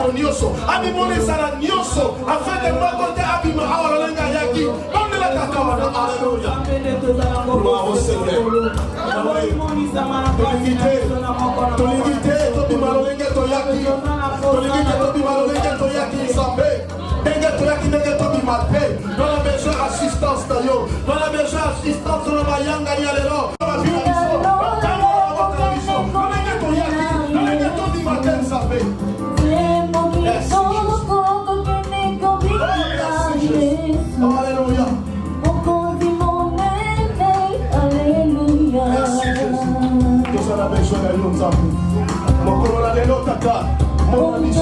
makambo nyonso abimona ezala nyonso afin que moko te abima awa lolenga yaki ondela kaka wana. Alléluia. Gloire au Seigneur. Tolingite tobima lolenga toyaki tolingite tobima lolenga toyaki nzambe ndenge toyaki ndenge tobima te dans la besoin assistance na yo dans la besoin assistance na bayanga ya lelo babina biso bakanga babotela biso ndenge toyaki ndenge tobima te nzambe. Alléluia. Nous avons besoin de nous ensemble. Mon colonel de l'autre tata, mon ami son.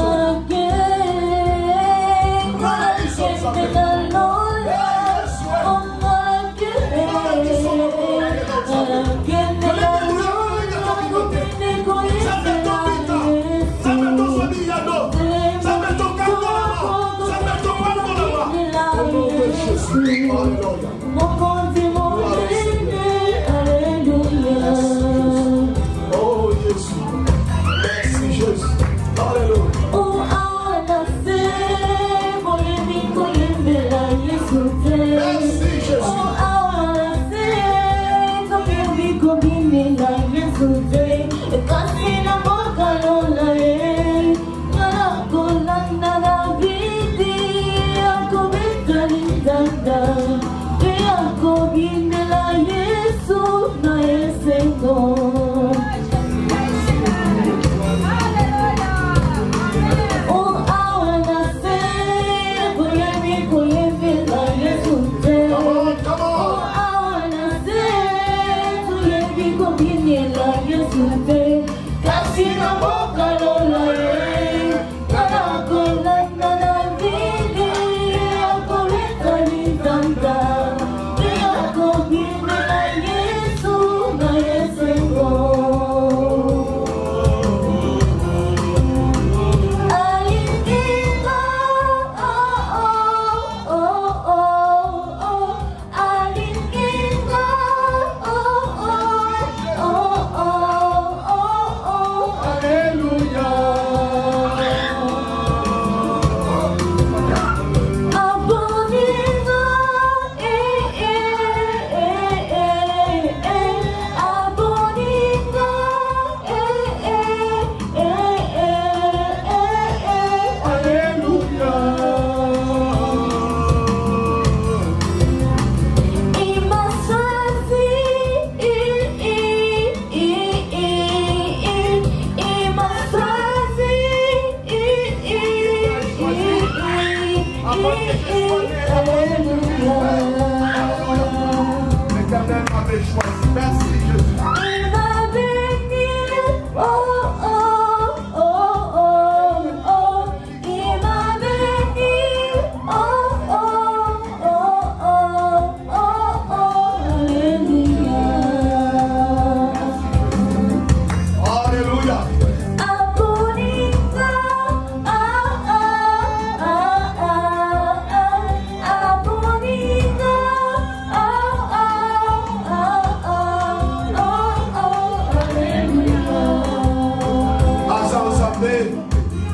Oh Jésus, merci Jésus, alléluia. Merci Jésus.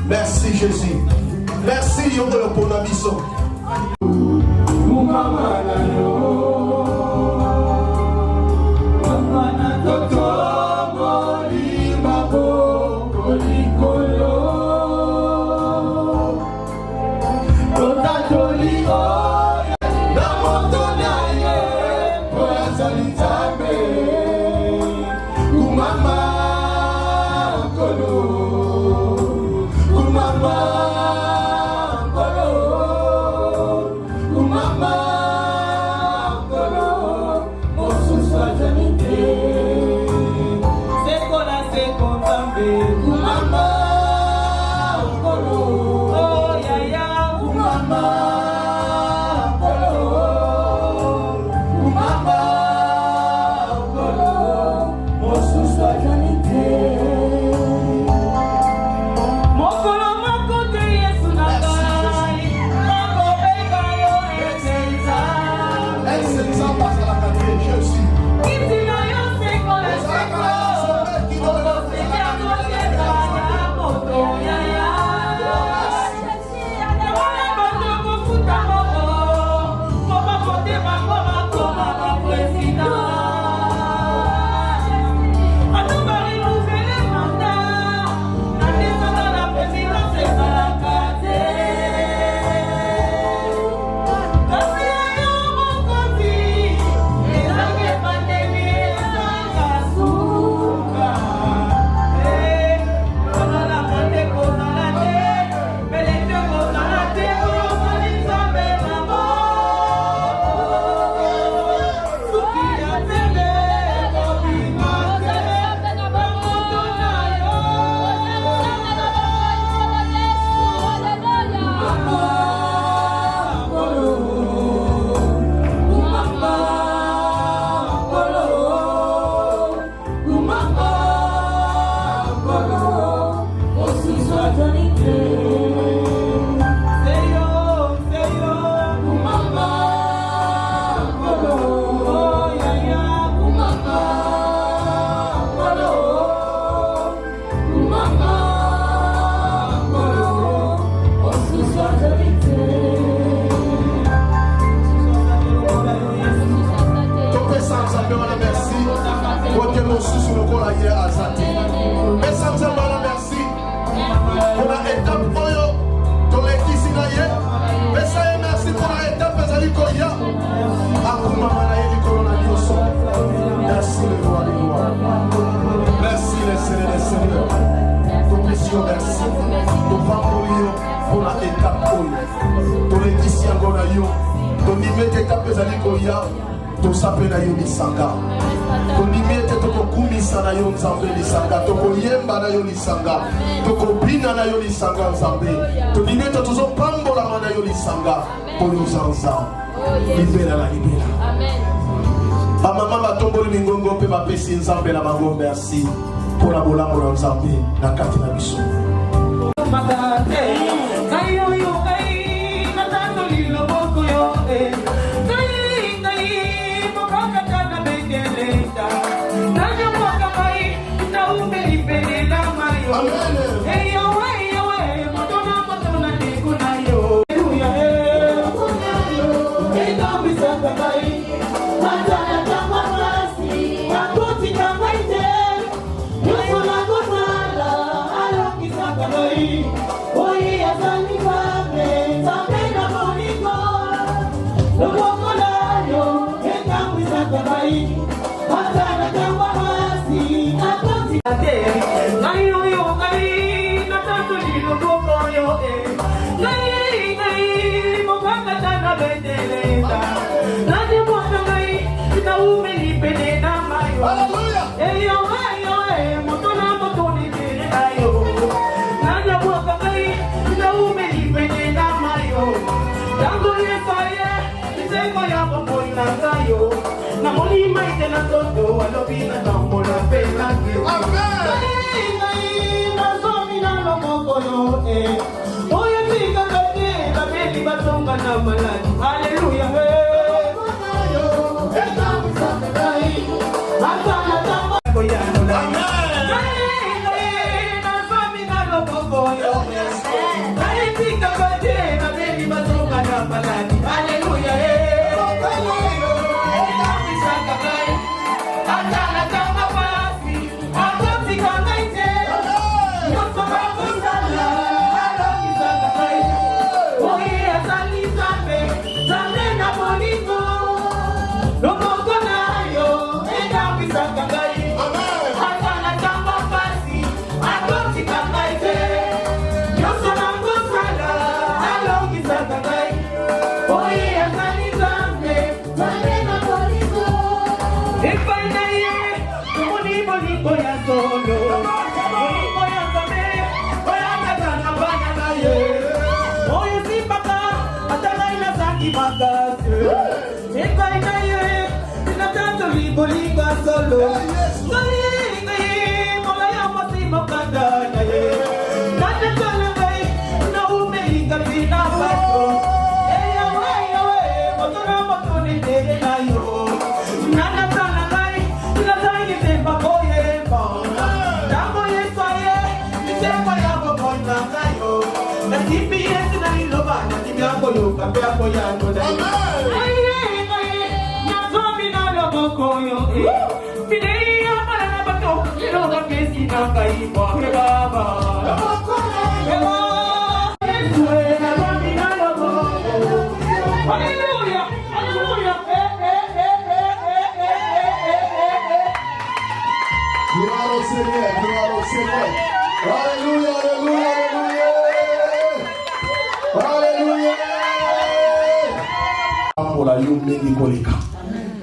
Merci Jésus. Merci Yongolo pour la mission. mosusu lokola ye azate. Pesa nzambe na merci. Pour la étape oyo tolekisi na ye. Pesa ye merci pour la étape ezali koya. Akumama na ye likolo na nyonso. Merci le roi des rois. Merci le Seigneur des seigneurs. Nous puissions merci. Nous vendons pour la étape oyo. Tolekisi yango na yo. Tondimi ete étape ezali koya. Tosape na yo lisanga. Tondimi ete tokokumisa na yo nzambe lisanga. Tokoyemba na yo lisanga. Tokobina na yo lisanga nzambe. Tondimi ete tozopambolama na yo lisanga. Polo zanza. Libera la libera. Ba mama batomboli mingongo pe bapesi nzambe na bango merci. Pour la bolambo na nzambe na kati na biso.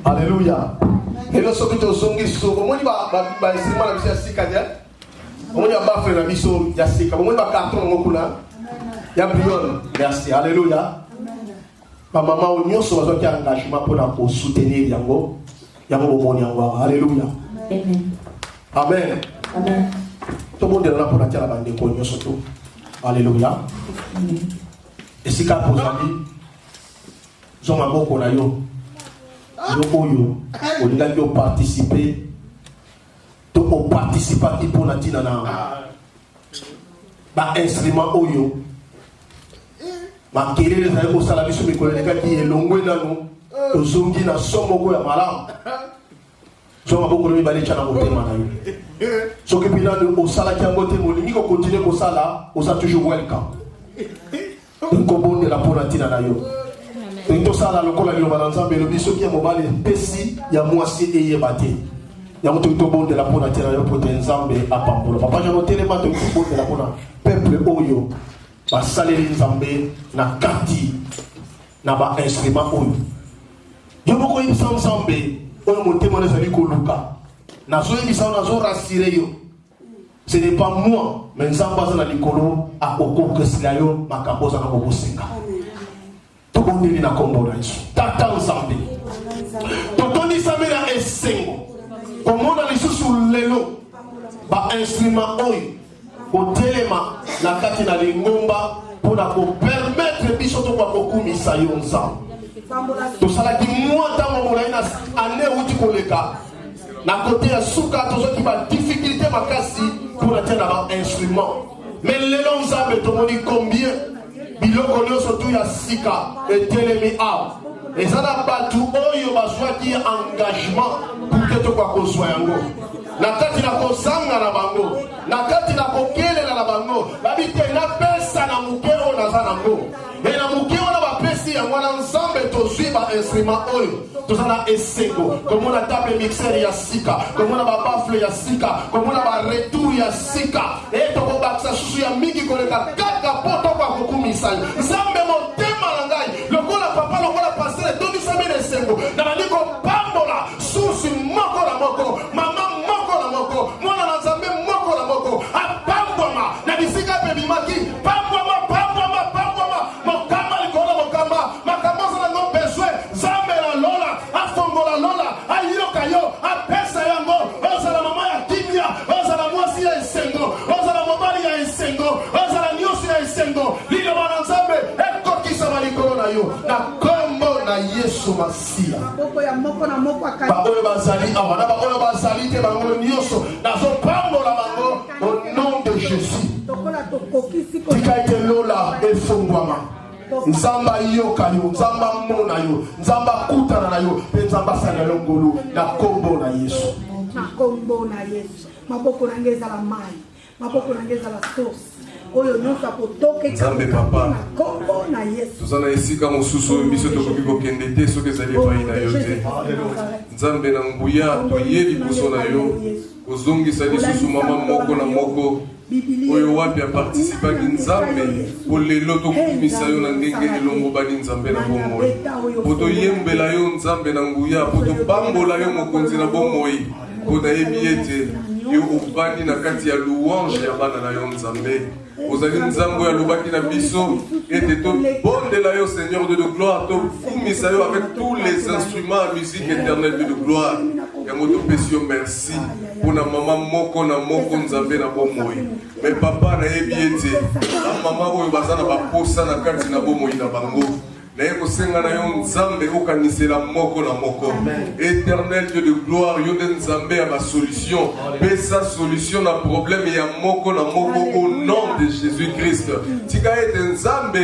Alléluia. Et nous sommes tous au Songiso. Comment il va instrument la mission Sikadia? Comment il va faire la mission Yassika? Comment il va carton au Mokuna? Yabrion. Merci. Alléluia. Ma maman au Nyon soit qui a engagement pour soutenir Yango. Yango au Yango. Alléluia. Amen. Amen. Tout le monde est là pour la terre à la bande de Nyon surtout. Alléluia. Et si quand vous avez Zoma Moko na yo. Yo oyo participer to participatif pour la tina na ba instrument oyo ma kelele za ko sala biso mikoleka ki elongwe nanu to zongi na somo ko ya malamu so maboko na bali chana motema na yo so ke pina de osala ki ngote molingi ko continuer ko sala osa toujours welcome ko bonde la pona tina na yo to sala lokola lo balanzambe lo biso ki mobali pesi ya mwasi eyebate ya moto to bonde la pona tina yo pote nzambe apambola papa je noter ma to bonde la pona peuple oyo ba saleli nzambe na kati na ba instrument oyo yo boko yibisa nzambe oyo motema nezali koluka nazo yibisa nazo rassurer yo ce n'est pas moi mais nzambe aza na likolo akokokesila yo makambo aza na kobosenga tokondeli na kombo na yesu tata nzambe totondisami na esengo komona lisusu lelo ba instrument oyo kotelema na kati na lingomba mpona kopermettre biso tokokumisa yo nzambe tosalaki mwa ntango molai na ane euti koleka na kote ya suka tozwaki badifficulté makasi mpona tia na bainstrument mais lelo nzambe tomoni combien biloko nyonso tu ya sika etelemi awa eza na bato oyo bazwaki engagement puke tokwa kozwa yango na kati na kozanga na bango na kati na kokelela na bango babi te napesa na moke oyo naza nango e na moke wana bapesi yango wana nzambe tozwi bainstrument oyo toza na esengo komona table mixer ya sika komona babafle ya sika komona baretour ya sika e tokobakisa susu ya mingi koleka kaka po tokwa kokumisa yo nzambe motema na ngai lokola papa lokola pasteur etondisami na esengo na bandi kopambola susi moko na moko mama moko na moko mwana na nzambe moko na moko apambwama na bisika pe bimaki pambwama mokamba likolo mokamba makambo oza nango bezwe nzambe na lola afongola lola ayoka yo apesa yango ozala mama ya kimia ozala mwasi ya esengo ozala mobali ya esengo ozala nyonso ya esengo liloba na nzambe ekokisama likolo na yo na kombo na yesu masiya baoyo bazali awa na baoyo bazali te bango nyonso nazopambola bango au nom de jésus tika ete lola efungwama nzamba yoka yo nzamba mona yo nzamba kutana na yo mpe nzamba asala yo ngolu na kombo na yesu maboko na nge ezala mai maboko na nge ezala source oyo nyonso akotoke nzambe papa kombo na yesu toza na esika mosusu oyo biso tokoki kokende te soki ezali epai na yo te nzambe na nguya toye liboso na yo kozongisa lisusu mama moko na moko oyo wapi apartisipaki nzambe po lelo tokumisa yo na ndenge elongo bani nzambe na bomoi po toyembela yo nzambe na nguya po topambola yo mokonzi na bomoi po nayebi ete yo obandi na kati ya louange ya bana na yo nzambe ozali nzambe oyo alobaki na biso ete tobondela yo seigneur de gloire tokumisa yo avec tous les instruments à musique éternelle de gloire yango topesi yo merci mpona mama moko na moko nzambe na bomoi mais papa nayebi ete bamama oyo baza na baposa na kati na bomoi na bango naye kosenga na yo nzambe okanisela moko na moko éternel Dieu de gloire yo nde nzambe ya basolution pesa solution na problème ya moko na moko au nom de Jésus Christ tika ete nzambe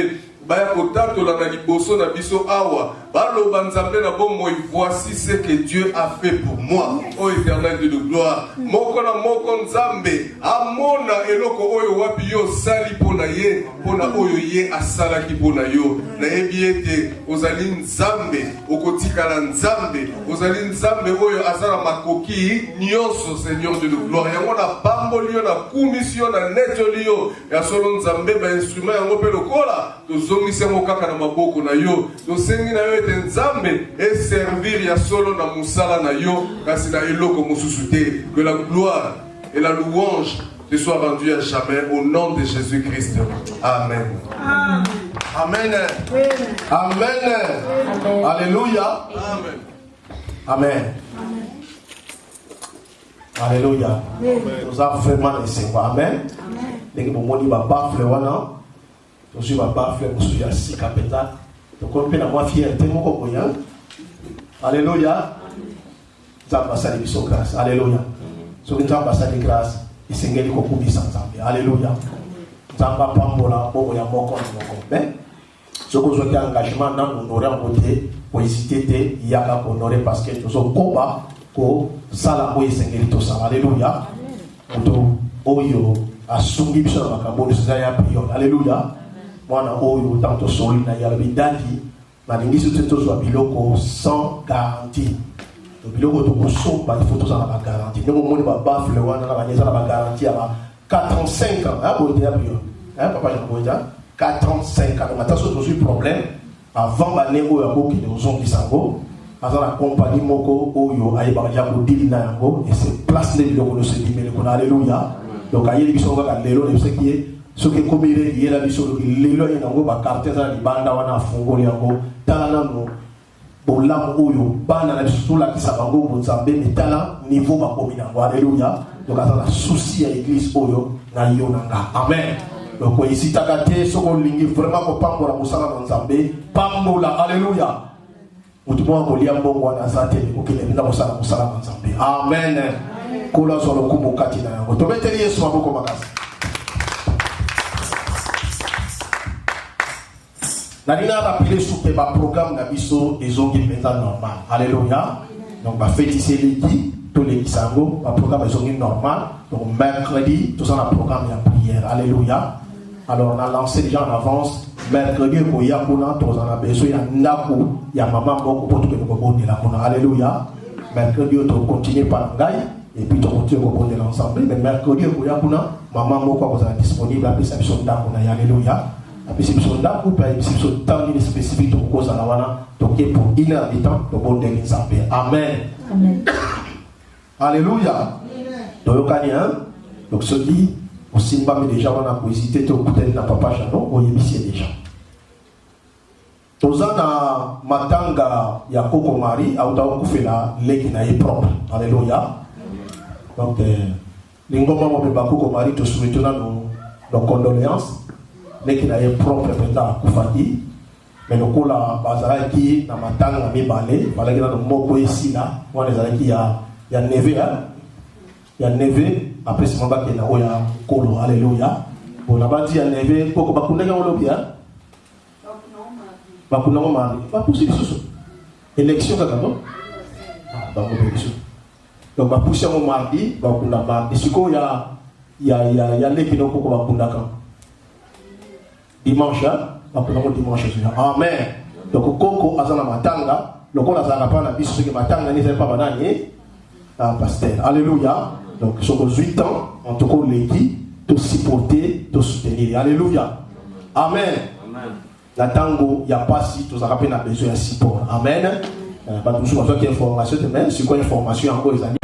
baya kotatola na liboso na biso awa baloba nzambe na bomoi voici ce que Dieu a fait pour moi ô éternel Dieu de gloire moko na moko nzambe amona eloko oyo wapi yo sali pona ye pona oyo ye asalaki pona yo nayebi ete ozali nzambe okotikala nzambe ozali nzambe oyo azala makoki nyonso Seigneur Dieu de gloire yango na pamboli yo na kumisi na netoli yo ya solo nzambe ba instrument yango pe lokola tozongisa mo kaka na maboko na yo tosengi na yo ete nzambe et servir ya solo na musala na yo kasi na eloko mosusu te que la gloire et la louange te soient rendues à jamais au nom de Jésus-Christ. Amen. Amen. Amen. Alléluia. Amen. Amen. Alléluia. Nous avons vraiment laissé. Amen. Dès que mon dit bafle wana, je suis bafle pour suivre si capita. Donc on peut avoir fierté mon copain. Alléluia. Nous avons passé les grâce. Alléluia. So nous avons passé les grâce. Et c'est ngeli kokubi sanzambe. Alléluia. Nous avons pambola bobo ya moko moko. Mais ce que je engagement dans honorer en côté pour hésiter te yaka honorer parce que nous sommes combat ko sala oyo esengeli tosala. Alléluia. Moto oyo asungi biso na makambo nyonso eza ya priore. Alléluia. Mwana oyo ntango tosoli na ye alobi ndaki nalingi so te tozwa biloko sans garantie. Biloko tokosomba il faut tozala na bagarantie. Ndenge omoni babafle wana na banyeza na bagarantie ya ba 4 ans 5 ans. Boye ya priore. Papa Jean-Boye 4 ans 5 ans. Maintenant so tozwi problème avant bane oyo akokende ozongisa yango aza na compagnie moko oyo ayebaka ya kodili na yango et c'est place nde biloko nyonso ebimeli kuna. Alléluia. Donc ayeli biso kaka lelo nebisaki ye soki ekomile yela biso lelo ye nango bakarte eza na libanda wana afungoli yango tala nano bolamu oyo bana na biso tolakisa bango bonzambe metala niveau bakomi nango. Alléluia. Donc aza na souci ya église oyo na yo na nga. Amen. Donc esitaka te soki olingi vraiment kopambola mosala na nzambe pambola. Alléluia. Mutu moko kolia mbongo wana aza te okende nda mosala na nzambe. Amen. Kola zwa lokumu kati na yango tobeteli yesu maboko makasi. Nalina rappeler soupe ba programme na biso ezongi mpenza normal. Alléluia. Donc ba fétiser leki to leki sango ba programme ezongi normal. Donc mercredi tout ça na programme ya prière. Alléluia. Alors on a lancé déjà en avance mercredi ko ya kuna to za na beso ya ndako ya mama moko poto ke ko bonde la kuna. Alléluia. Mercredi on continue par ngai et puis on continue ko bonde ensemble. Mais mercredi ko ya kuna mama moko ko za disponible après ça biso ndako na. Alléluia. Après si biso ndako pa si biso temps spécifique to ko za na wana to ke pour une heure de temps to bonde ensemble. Amen. Amen. Alléluia. Donc donc ce qui aussi m'a déjà on a hésité to peut-être na papa Jano o yebisi déjà. Tozana matanga ya Koko Marie au tawo kufela leki na ye propre. Alléluia. Donc lingoma mo ba Koko Marie to soumetona nos condoléances leki na ye propre penda kufati. Mais lokola bazalaki na matanga mibale balaki na moko esila wana ezalaki ya neve ya neve après c'est mon bac qui est là kolo. Alléluia. Bon la bâti ya neve poko bakundaka olobia bakundaka mari ba poussi biso élection kaka non ba ko biso donc ba poussi mo mardi bakunda ba siko ya leki no poko bakundaka dimanche bakunda dimanche. Amen. Donc koko azana matanga lokola azana pa na biso soki matanga ni pas banani pasteur. Alléluia. Donc sur 8 ans en tout cas l'équipe te supporter, te soutenir. Alléluia. Amen. Amen. La tango ya pas si tu as rappelé na besoin de support. Amen. Pas toujours besoin qu'il y ait information demain, c'est quoi information encore les amis.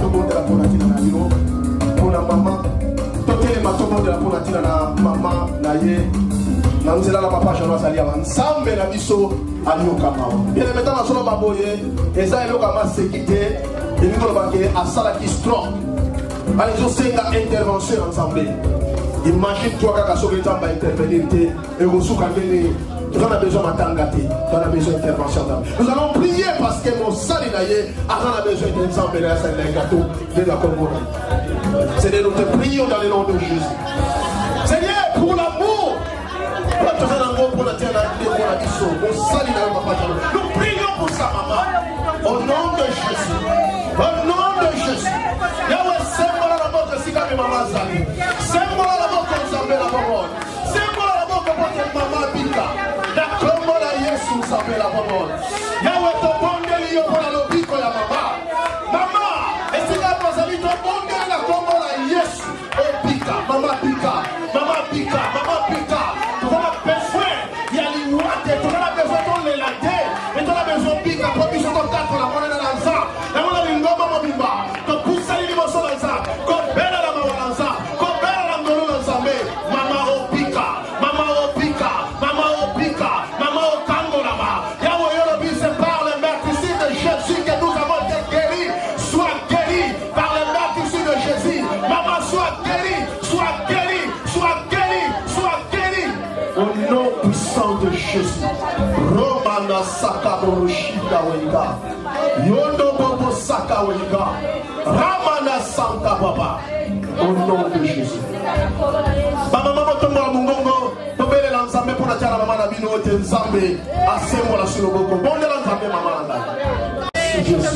tobondela mpona ntina na bino mpona mama totelema tobondela mpona ntina na mama na ye na nzela na papa jano azali awa nzambe na biso aliokama bien meta nazoloba boye eza eloko amaseki te elingi olobake asalaki stroke bana ezosenga intervention ya nzambe. Imagine toi kaka soki nzambe intervenir te ekosuka ndeni tu as besoin d'atangati, tu as besoin d'intervention. Nous allons prier parce que mon sali naye a besoin d'un ensemble de gâteau de la Congo. Seigneur, nous te prions dans le nom de Jésus. Seigneur, pour l'amour, nous prions pour sa maman. Au nom de Jésus. Au nom de Jésus. Yahweh, c'est moi la mort de Sika, maman Zali. C'est moi la mort de Zambé la parole. C'est moi la mort de maman Bika. La combo la Yesu Zambé la parole. Yahweh, ton bon délire pour la lobiko ya maman. Maman, et c'est là que Zali, ton bon délire la combo la Yesu. Oh Bika, maman Bika, maman Bika, maman Bika. Tu as besoin, il y a l'ouate, tu as besoin de l'élaté, et tu as besoin de Bika, pour que tu aies la monnaie dans l'ensemble. La monnaie dans l'ensemble, Bimba. Tu pousses à l'immotion dans l'ensemble. Comme belle à la maman dans l'ensemble. Comme belle à la maman dans l'ensemble. Maman au Bika, maman au Bika, maman au Bika, maman au Tango là-bas. Yahweh, Yahweh, c'est par le maîtrise de Jésus que nous avons été guéris. Sois guéri par le maîtrise de Jésus. Maman, sois guéri, sois guéri, sois guéri, sois guéri. Au nom puissant de Jésus. Romana Sakaboroshida Wenga. Yondo Bobo Saka Wenga. Ramana Santa Baba. Au nom de Jésus. Maman, maman, tombe à Mungongo. Tombe les lanzambe pour la tiara maman la bino te nzambe. Assez moi la sur le boko. Bon de lanzambe maman la. Jésus.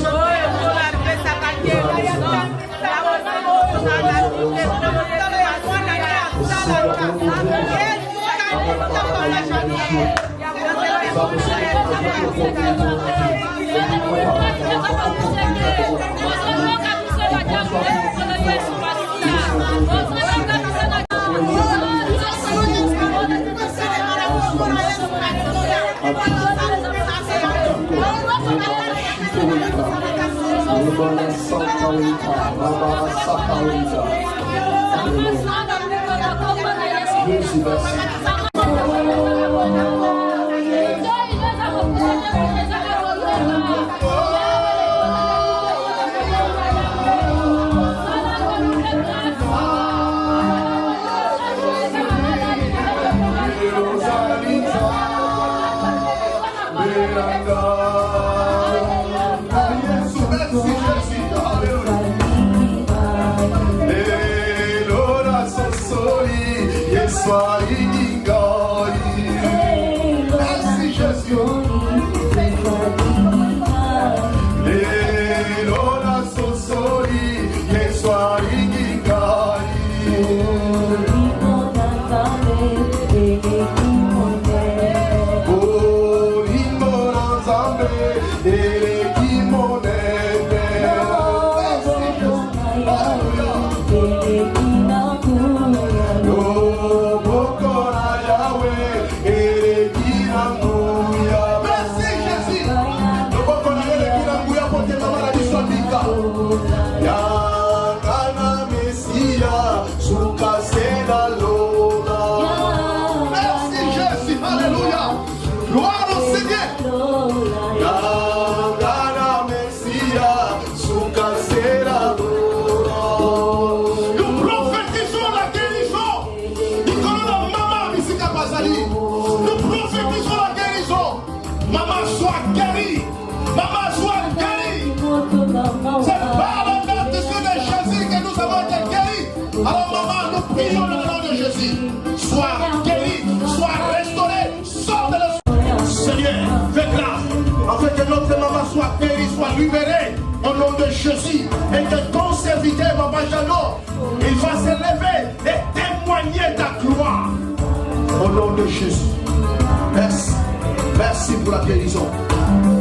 Libéré au nom de Jésus et que ton serviteur Papa Jano il va se lever et témoigner ta gloire au nom de Jésus. Merci, merci pour la guérison,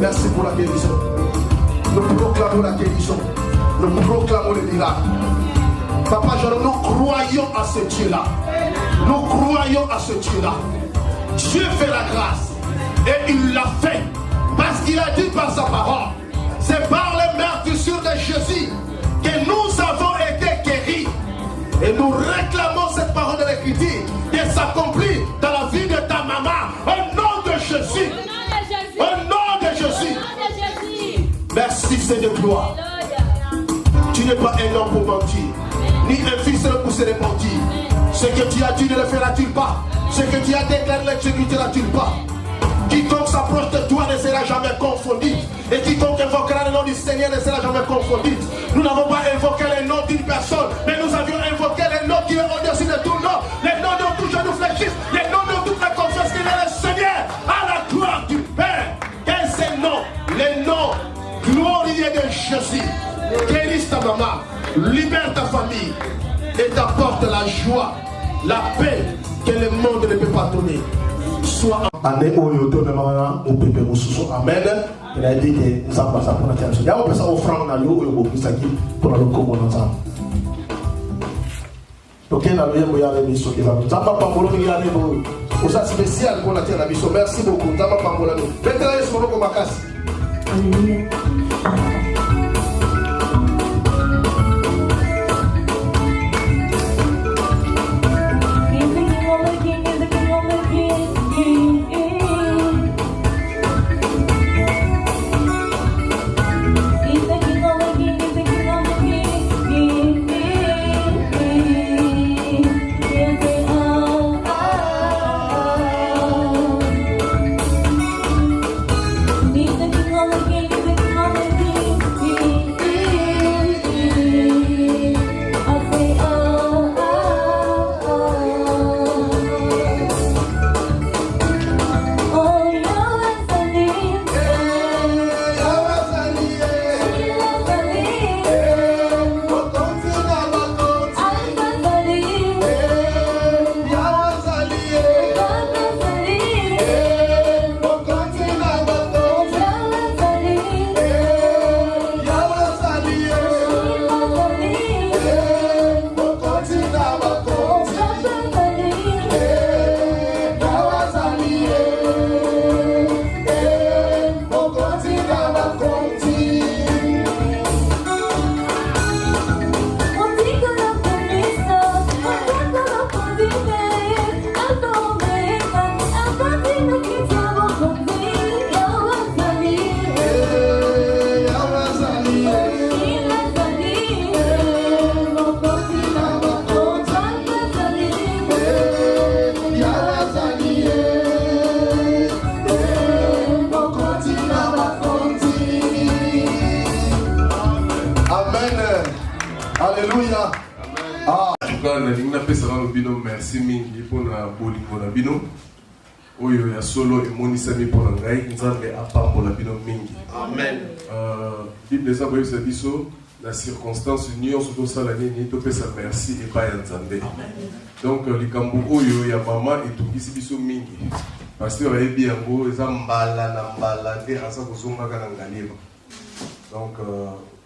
merci pour la guérison. Nous proclamons la guérison, nous proclamons le miracle. Papa Jano, nous croyons à ce Dieu-là, nous croyons à ce Dieu-là. Dieu fait la grâce et il l'a fait parce qu'il a dit par sa parole. C'est par les meurtrissures de Jésus que gloire. Tu n'es pas un homme pour mentir, ni un fils pour se repentir. Ce que tu as dit ne le fera-t-il pas? Ce que tu as déclaré l'exécutera-t-il pas? Quiconque s'approche de toi ne sera jamais confondu. Et quiconque invoquera le nom du Seigneur ne sera jamais confondu. Nous n'avons pas invoqué le nom d'une personne, mais nous avions invoqué le nom qui est au-dessus de tout nom. Le nom de tout genou fléchisse, le nom de toute la confiance qu'il est le Seigneur, à la gloire du Père. Quel c'est le nom? Le nom glorieux de Jésus. Guéris ta maman, libère ta famille et t'apporte la joie, la paix que le monde ne peut pas donner. Soit année où il y a un bébé mususu. Amen. Il a dit que nous avons ça pour la terre. Il y a un peu ça offrande dans l'eau et au bout de ça pour le commun ensemble. Donc il y a un mission qui va. Ça va pas pour le milieu de ça spécial pour la terre la mission. Merci beaucoup. Ça va pas pour la. Maintenant il se comme ma casse. Alléluia. Alléluia. Ah. En tout cas, merci mingi pour la bolingo na bino. Oyo ya solo emonisami pour la ngai nzambe apambola bino mingi. Amen. Bible ça boyo biso la circonstance nyonso to sala nini to pesa merci et pas nzambe. Donc likambo oyo ya mama etungisi biso mingi. Pasteur ayebi yango eza mbala na mbala nde asa kozonga kana ngaliba. Donc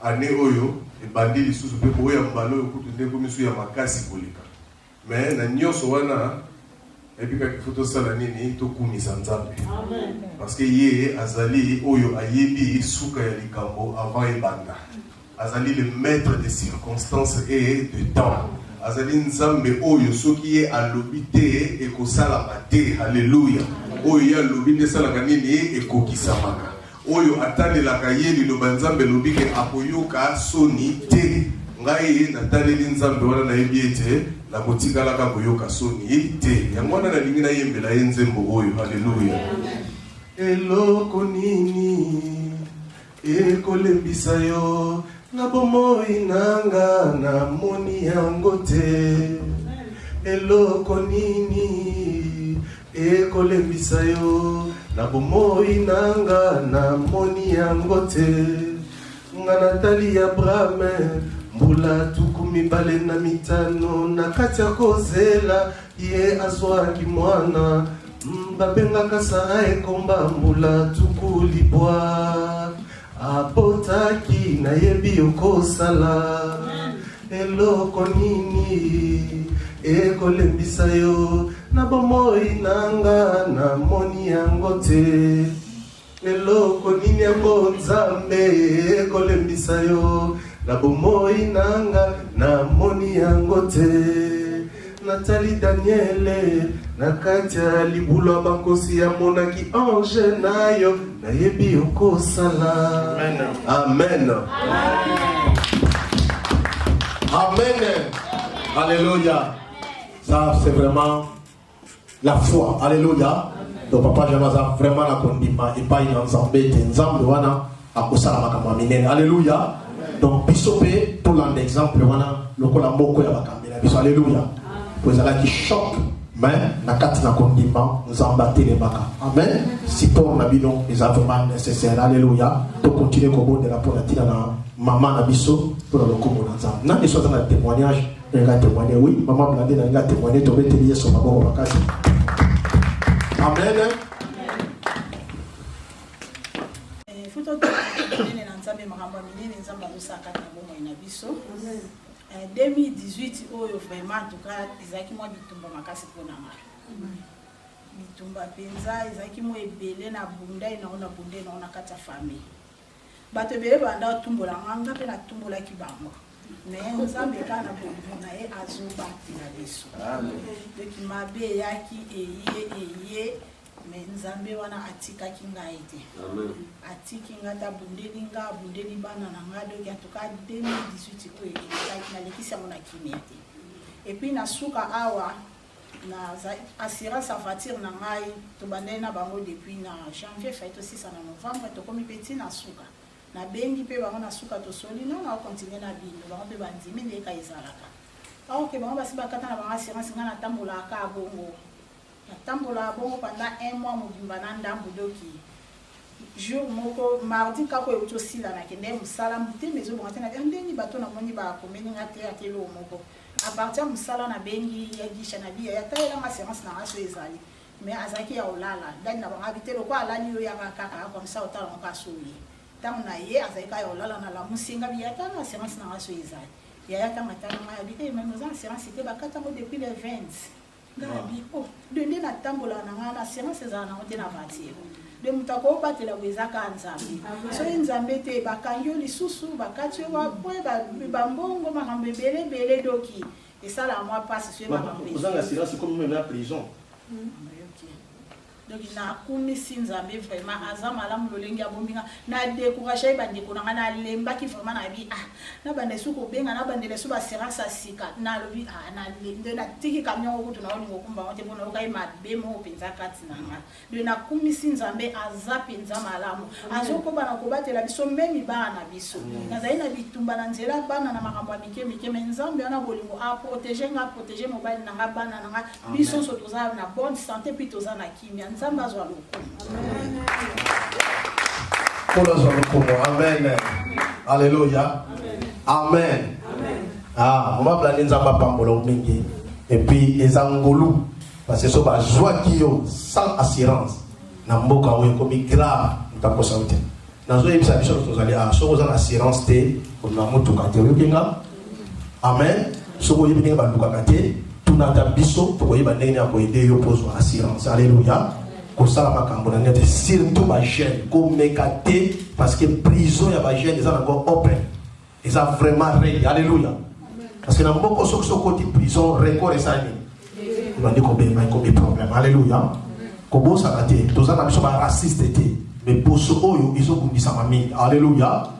année oyo ebandi lisusu pe oyo mbala oyo kutu nde komisu ya makasi kolika. Mais na nyonso wana epika kifoto sala nini to kumisa nzambe. Amen. Parce que ye azali oyo ayebi suka ya likambo avant ebanda. Azali le maître des circonstances et de temps. Azali nzambe oyo soki ye alobi te ekosalama te. Alléluia. Oyo ya lobi nde salaka nini ekokisamaka. Oyo atalelaka ye liloba nzambe lobi ke akoyoka soni te. Ngai nataleli nzambe wana nayebi ete na kotikalaka koyoka soni te. Yango wana nalingi nayembela ye nzembo oyo. Alléluia. Eloko nini ekolembisa yo na bomoi nanga na moni yango te. Eloko nini ekolembisa yo na bomoi nanga na moni yango te. Nga Natali Abraham mbula tukumi bale na mitano na kati ya kozela ye azwaki mwana babengaka Sara ekomba mbula tukulibwa apotaki na yebi okosala. Eloko nini ekolembisa yo na bomoi nanga na moni yango te. Eloko nini yango nzambe ekolembisa yo na bomoi nanga na moni yango te. Nathalie Daniele Nakatia libula bankosi ya monaki ange nayo nayebi okosala. Amen. Amen. Alléluia. Ça c'est vraiment la foi. Alléluia. Donc papa Jamaza vraiment la kondima et pas une ensemble ensemble wana akosala makambo minene. Alléluia. Donc bisope pour l'exemple wana lokola moko ya bakambela biso. Alléluia. Pour ça qui choque mais nakati na kondima nzamba telemaka. Amen. Si pour na bino les vraiment nécessaires. Alléluia. To continuer ko bondela pour la tina na maman na biso pour le kombo na nzamba. Na biso dans le témoignage, nga témoigner oui, maman Blandé na nga témoigner to beteli yeso maboko bakasi. Amen. Futo nene na nzambe makambo minene nzamba losaka na bomo ina biso. 2018 oyo vraiment en tout cas ezaki moi bitumba makasi pona nga. Bitumba penza ezaki moi ebele na bunda ina bunda ina kata famille. Bato ebele banda tumbola nga pe na tumbola kibango. Mais nzambe kana bona e azuba na biso. Donc mabe yaki eye mais nzambe wana atika kinga ete. Atiki ngata bundeli bana na ngado ki en tout cas 2018 ko ekaki na lekisa mona kimete. Et puis na suka awa na assurance voiture na ngai to bandena bango depuis na janvier fait aussi ça na novembre to komi petit na suka. Na bengi pe bango na suka to soli na continuer na bino bango pe bandimi ndeka ezalaka. Ok bango basi bakata na bango assurance ngana tambola ka bongo. Na tambola bongo pendant 1 mois mobimba na ndambu doki. Jour moko mardi kako e utosi la na kende musala mbuti mezo bongo na ndeni bato na moni ba komeni ngate atelo moko. À partir musala na bengi ya gisha na biya ya taela ma assurance na aso ezali. Mais azaki ya olala ndani na bango habitelo kwa alani yo ya kaka comme ça otala on kasoyi. Tant na ye azaika ya olala na la musinga biata na assurance na aso ezali. Ya ya tanga tanga ma habité même nos assurance était bakata mo depuis le 20. Ngabi oh de na tambola na ngana assurance ezala na ote na voiture. De mutako batela wezaka nzambe. So nzambe te bakanyo lisusu bakati wa point ba mbongo makambe bele doki. Et ça la moi passe sur ma maman. Vous avez assurance comme même la prison. Donc na kumi sinzambe vraiment azama la mulolenge abominga na décourager bande ko na lemba ki vraiment na bi na bande suko benga na bande le suba assurance asika na lobi na le na tiki camion ko tuna oni ngokumba wote bona ukai mabe mo penza kati na nga de na kumi sinzambe azapenza malamu azoko bana ko batela biso memi bana biso na zaina bitumba na nzela bana na makambo mike menzambe ana bolingo a protéger mo bana na bana na biso so toza na bonne santé puis toza na kimia. Amen. Alléluia. Amen. Ah, on va planer nzamba pambolo mingi. Et puis les angolou parce que so ba joie qui yo sans assurance. Na mboka oyo komi grave ntako santé. Na zo yebisa biso tozali so za assurance te ko na mutuka te yokinga. Amen. So ko yebinga ba luka kate tunata biso to ko yeba ndenge ya ko aider yo pozo assurance. Alléluia. Comme ça, surtout ma jeune, comme mécaté, parce que prison, il y a ma jeune, ils ont encore open. Ils ont vraiment réglé. Alléluia. Parce que dans beaucoup de côté prison, record et ça, ils ont dit qu'on a des problèmes. Alléluia. Comme ça, tous les gens racistes, mais pour ceux ils ont dit ça, alléluia.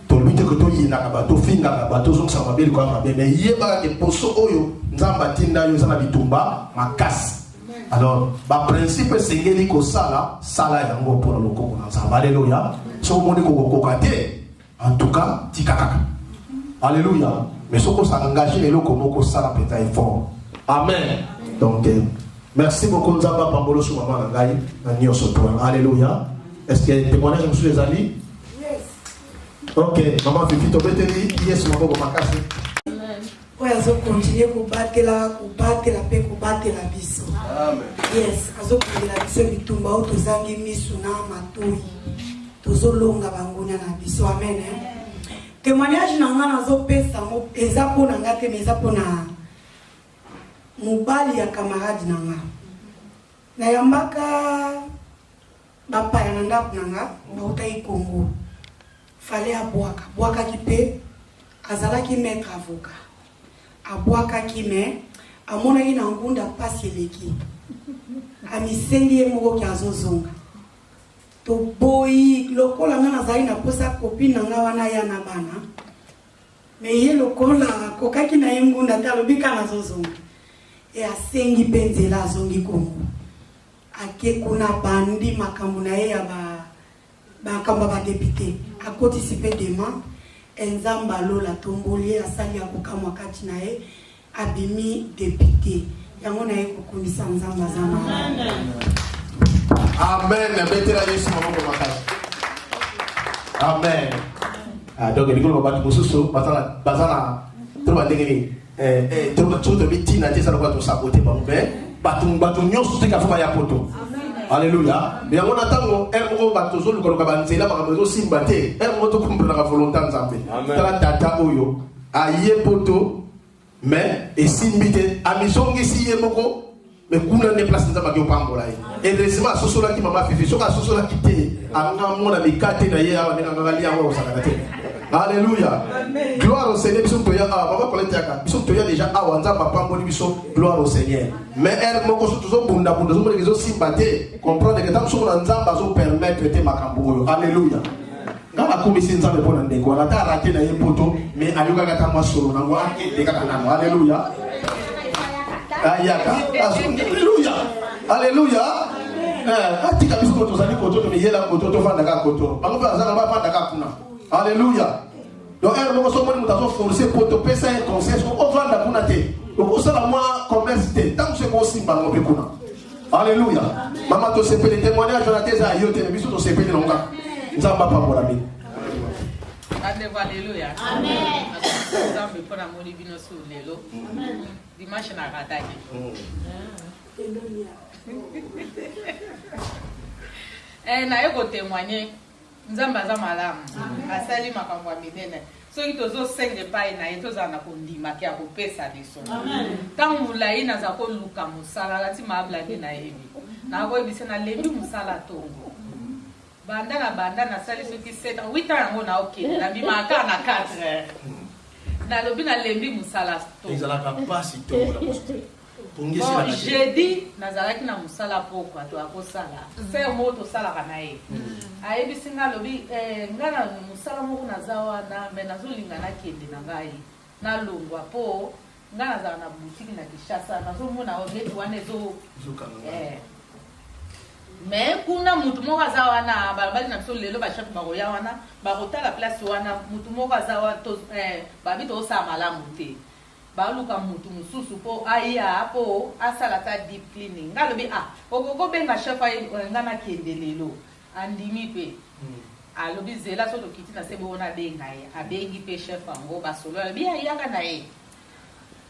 Tout le monde que tu as bateau, finga bateau, sont ça mabel comme mabel. Mais il y a des pour ceux nous avons bâti dans les bitumba, ma casse. Alors, le principe c'est que les sala yango pour le coco. Alléluia. Si vous voulez en tout cas, tikaka. Alléluia. Mais ce qu'on s'engage, les locaux, nous sala peut-être fort. Amen. Donc, merci beaucoup, Nzamba Pambolo sur maman Nangaï, Nio Sotoa. Alléluia. Est-ce qu'il y a des témoignages sur les amis? Yes. Ok, maman Fifi, tu peux te dire, yes, maman, Makasi. Oui, azo continuer kubatela pe kubatela biso. Amen. Yes, azo kubatela biso bitumba o tozangi misu na matoi. Tozolonga bangunya na biso. Amen. Témoignage na ngana azo pesa mo eza pona ngate meza pona mobali ya camarade na nga. Na yambaka bapa ya ndap na nga bautai Congo. Fallait abwaka ki pe azalaki maître avocat. Abwaka ki me amonaki na ngunda pasi eleki amisengi ye moko ki azozonga toboyi lokola nga nazali na posa copine na nga wana ya na bana me ye lokola kokaki na ye ngunda te alobi kaka azozonga e asengi mpe nzela azongi kongo ake kuna bandi makambo na ye ya makambo ya badepute akotisi mpe dema enzambe alola tomboli ye asali ya kokamwa kati na ye abimi depute yango na ye kokundisa nzambe aza na amen betela yesu maboko makasi amen donc likolo bato mosusu bazala toloba ndenge nini toloba bitina te ezala bato sabote bango me bato nyonso te ka fo baya poto Alléluia. Mais on attend un bateau sur le corps de la maison simbaté. Un mot comme la volonté nzambe. Tala tata oyo. Aye poto. Mais et simbité. Amisongi si yemoko. Mais kuna ne place nzamba ki opambola. Et heureusement sosola ki mama fifi. Soka sosola ki te. Anga mona mikate na ye awa nanga ngali awa osakate. Alléluia. Gloire au Seigneur. Bisou toya maman koletiaka. Bisou toya déjà awa nzamba pamboli biso. Gloire au Seigneur. Mais elle moko soto bunda bunda zo mona simbaté. Comprendre que tant que son nzamba zo permettre te makambo. Alléluia. Ngala kumisi nzambe pona ndeko. Ala ta raté na ye poto mais ayoka kata mwa solo na ngwa ake kaka nano. Alléluia. Ayaka. Alléluia. Alléluia. Atika biso koto zali koto to yela koto to fanda ka koto. Bango ba zala ba fanda ka kuna. Alléluia. Donc un moment so moni mutazo forcer poto pesa un conseil so o fanda kuna te. Donc o sala moi commerce te. Tant que ko simba ngo pe kuna. Alléluia. Maman to sepele témoignage na teza yote ne biso to sepele na nga. Nzamba pa bola bi. Alléluia. Amen. Nzambe pona moni bino su lelo. Amen. Dimanche na kataki. Na yoko témoigner nzamba za malamu asali makambo minene soki tozo senge pai na ye tozala na kondima ki akopesa biso ntango molai naza koluka mosala lati mablani na yebi nakoyebisa nalembi mosala tongo banda nasali soki 7 8 ans yango naokende nabimaka na 4 heures nalobi nalembi mosala tongo bon, jeudi nazalaki na musala poko ato akosala fer mo tosalaka na ye ayebisi nga lobi nga na musala moko naza wana me nazolinga nakende na ngai nalongwa mpo nga nazala na butiki na Kinshasa nazomona neti wana me kuna mutu moko aza wana balabali na biso lelo bachef bakoya wana bakotala place wana mutu moko aza wana babi tosala malamu te baluka mutu mususu po aya po asala ta deep cleaning ngalobi okoko benga chef ay ngana kende lelo andimi pe alobi zela soto kiti na sebo ona benga ye abengi pe chef ango basolo bi ayaka na ye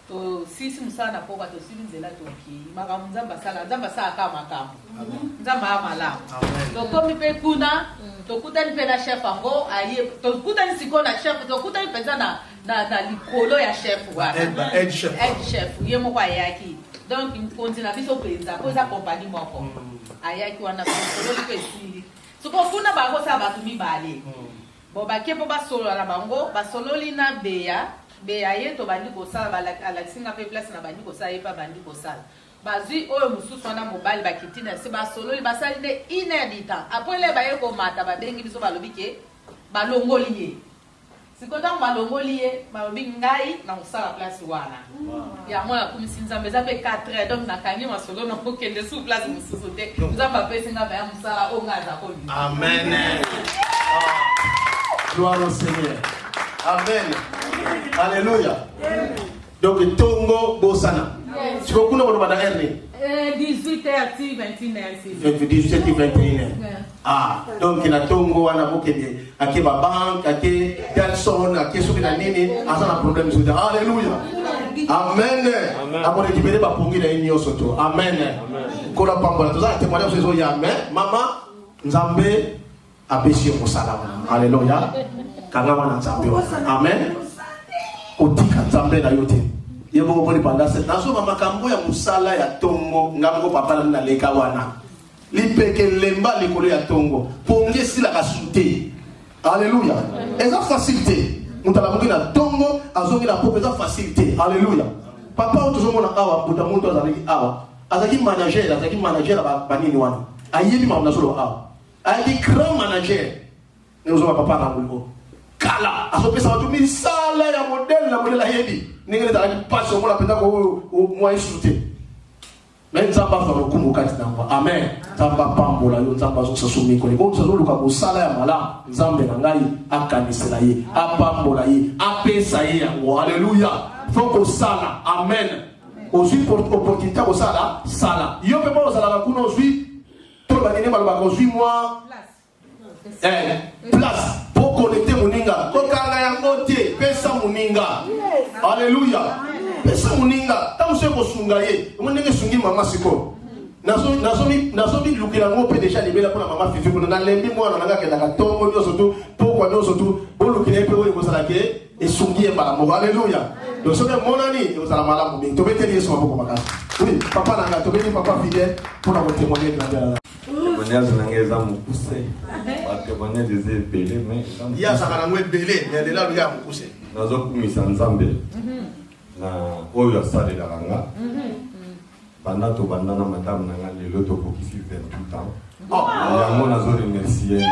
to sisi musana po bato sisi zela to ki maka nzamba sala kama nzamba amala to komi pe kuna to kutani pe na chef ango aye to kutani sikona chef to kutani pe na likolo ya chef wa head chef ye moko ayaki donc continue biso penza ko za compagnie moko ayaki wana solo pesili so ko kuna ba ko sa ba tumi bale bo ba ke po ba solo la bango ba solo lina beya ye to bandi ko sala ba la singa pe place na bandi ko sa ye pa bandi ko sala bazui oyo mususu wana mobile ba kitina se ba solo li ba sali de inédita après le ba ye ko mata ba bengi biso ba lobi ke ba longoli ye sikotango balongoli ye balobi ngai na kosala place wana yango nakumisi nzambe eza mpe 4 heures donc nakangi masolo na kokende su place mosusu te nzambe apesi nga baya mosala oyo ngai aza kolima amen. Gloire au Seigneur. Amen. Alléluia. Donc tongo bosana sikokuna kono bana erne 18h ti 21h 18h ti 21h donc na tongo wana mokende ake ba bank ake Jackson ake soki na nini asa na problème soki alléluia amen amone kibere ba pongi na yinyo soto amen kola pambola toza témoignage sezo ya amen mama nzambe apesi mosala alléluia kanga wana nzambe amen otika nzambe na yote yebo ko poni panda se nazo makambo ya musala ya tongo ngamgo papa na leka wana lipeke lemba likolo ya tongo ponge sila kasute alléluia eza facilité mutala mukina tongo azongi la pope eza facilité alléluia papa oyo tozomona awa buta moto azalaki awa azalaki manager banini wana ayebi makambo nazoloba awa ayaki grand manager neozoba papa na ngolo kala azopesa bato misala ya modele ayebi ndenge ezalaki mpasi omona mpenza mwa esusu te me nzambe afa lokumu kati na ngwa amen nzambe apambola yo nzambe azosasa mikolo bo tozoluka kosala ya malamu nzambe na ngai akanisela ye apambola ye apesa ye yango haleluya fo kosala amen ozwi opportunité kosala sala yo mpe mpo ozalaka kuna ozwi to banini balobaka ozwi mwa place po connecte moninga kokanga yango te pesa moninga haleluya pesa moninga ntango soki kosunga ye omo ndenge esungi mama sikoyo nazomi lukela yango mpe deja libela mpona mama fifi kuna nalembi mwana nanga akendaka ntongo nyonso tu pokwa nyonso tu bolukela ye mpe oyo ekozalake esungi ye mbala moko haleluya donc soki emonani ekozala malamu mingi tobeteli yesu maboko makasi oui papa nanga tobeti papa fidèle mpona kotémoigne na ndela témoignage na ngai eza mokuse batémoignage eza ebele mais ye azaka nango ebele mais lela aloki ya mokuse nazokumisa nzambe na oyo asalelaka nga banda tobanda na madame na nga lelo tokokisi 28 ans yango nazoremercie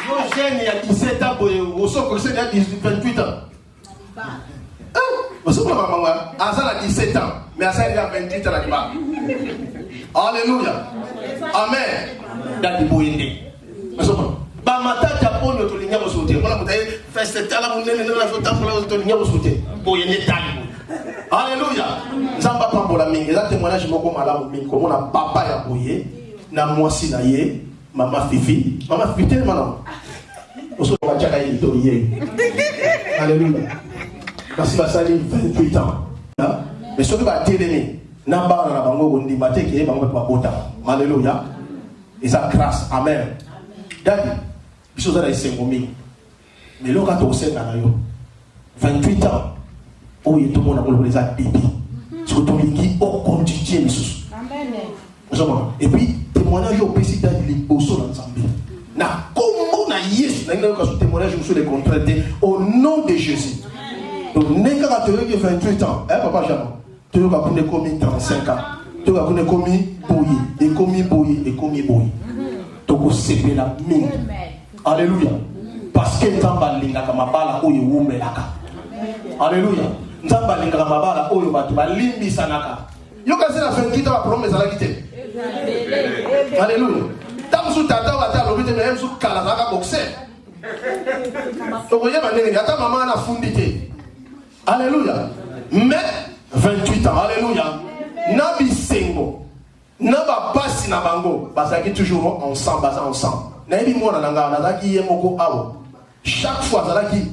yo jeune ya 17 ans boye osokokisi ya 28 ans osokola mamanga aza na 17 ans mais asali ya 28 ans na libala alléluia amen dadi boye nde osokola bamatata ponyo tolinga kosote mona mutaye festetala munene na zotambola tolinga kosote boye nde tali alléluia nzamba pambola mingi za témoignage moko malamu mingi komona papa ya boye na mwasi na ye mama fifi te mana osokola bachaka ye to ye alléluia kasi basali 28 ans mais soki batelemi na bana na bango kondima te ke bango babota alléluia eza grâce amen dadi biso ozala esengo mingi mais loka tokosenga na yo 28 ans oyo tomona kolobela eza bibi soki tolingi okontinue lisusu ozomona et puis témoignage opesi dadi liboso na nzambe na kombo na yesu nangi nayoka so témoignage mosusu le contraire te au nom de jésus donc ndenge kaka toyoki 28 ans papa jama toyoka kuna ekomi 35 ans toyoka kuna ekomi boye tokosepela mingi alléluia parce que nzambe alingaka mabala oyo ewumelaka alléluia nzambe alingaka mabala oyo bato balimbisanaka yokasi na 28 ans baprome ezalaki te alléluia ntango mosusu tata oyo ata alobi te me mosusu kala azalaka boxer tokoyeba ndenge ata mama nafundi te alléluia mais 28 ans alléluia na bisengo na bapasi na bango bazalaki toujours ensemble baza ensemble nayebi mwana na ngai nazalaki ye moko awa chaque fois azalaki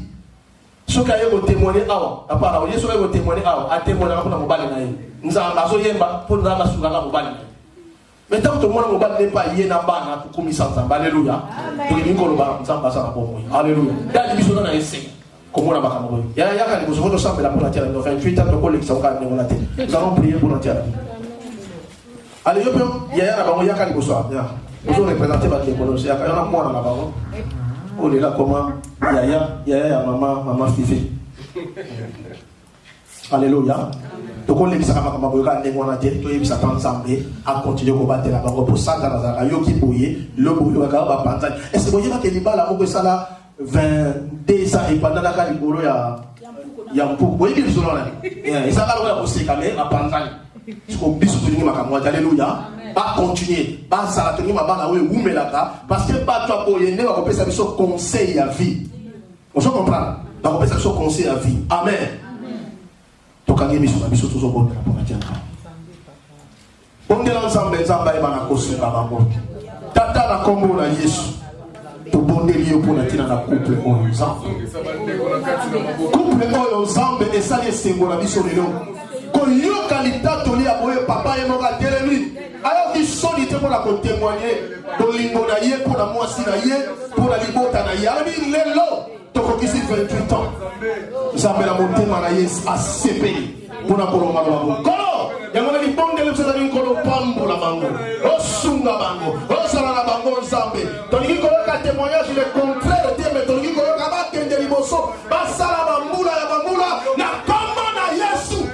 soki aye kotémoigne awa apara oye soki aye kotémoigne awa atémoignaka mpona mobali na ye nzambe azoyemba mpo nzambe asungaka mobali na ye mais ntango tomona mobali nepa ye na bana tokomisa nzambe alléluia tokelingi koloba nzambe aza na bomoi alléluia dali biso na esenga komona makambo oyo yaka liboso po tosambela mpona tia na 28 ans tokolekisa okaa ndenge wana te nous allons prier mpona tia na allez yo mpe yaya na bango yaka liboso ya ozo représenter bakekolosi yaka yo na mwana na bango olela koma yaya ya mama fifi alléluia tokolekisaka makambo boye kaka ndenge wana te toyebisa ta nzambe akontinue kobatela bango mpo satana azalaka yoki boye loboyokaka bapanzani est ce boyebaka libala moko esala 22 ans epandanaka likolo ya mpuku boyebi lisolo wana ezalaka lokola koseka me bapanzani siko biso tolingi makambo ati alléluia bacontinue bazala tolingi mabala oyo ewumelaka parce que bato akoye nde bakopesa biso conseil ya vie ozo comprendre bakopesa biso conseil ya vie amen tokangi miso na biso tozobondela mpona tia nzambe bondela nzambe ayebana kosunga bango tata na kombo na yesu tobondeli yo mpona ntina na couple oyo nzambe couple oyo nzambe esali esengo na biso lelo koyoka litatoli ya boye papa ye moko atelemi ayoki soni te mpona kotémoigne bolingo na ye mpona mwasi na ye mpona libota na ye alobi lelo tokokisi 28 ans nzambe na motema na ye asepeli mpona kolonga bango nkolo yango na libondeli biso ezali nkolo pambola bango osunga bango osala na bango nzambe tolingi koyoka témoignage le contraire te me tolingi koyoka bakendeli liboso basala bambula ya bambula na kombo na Yesu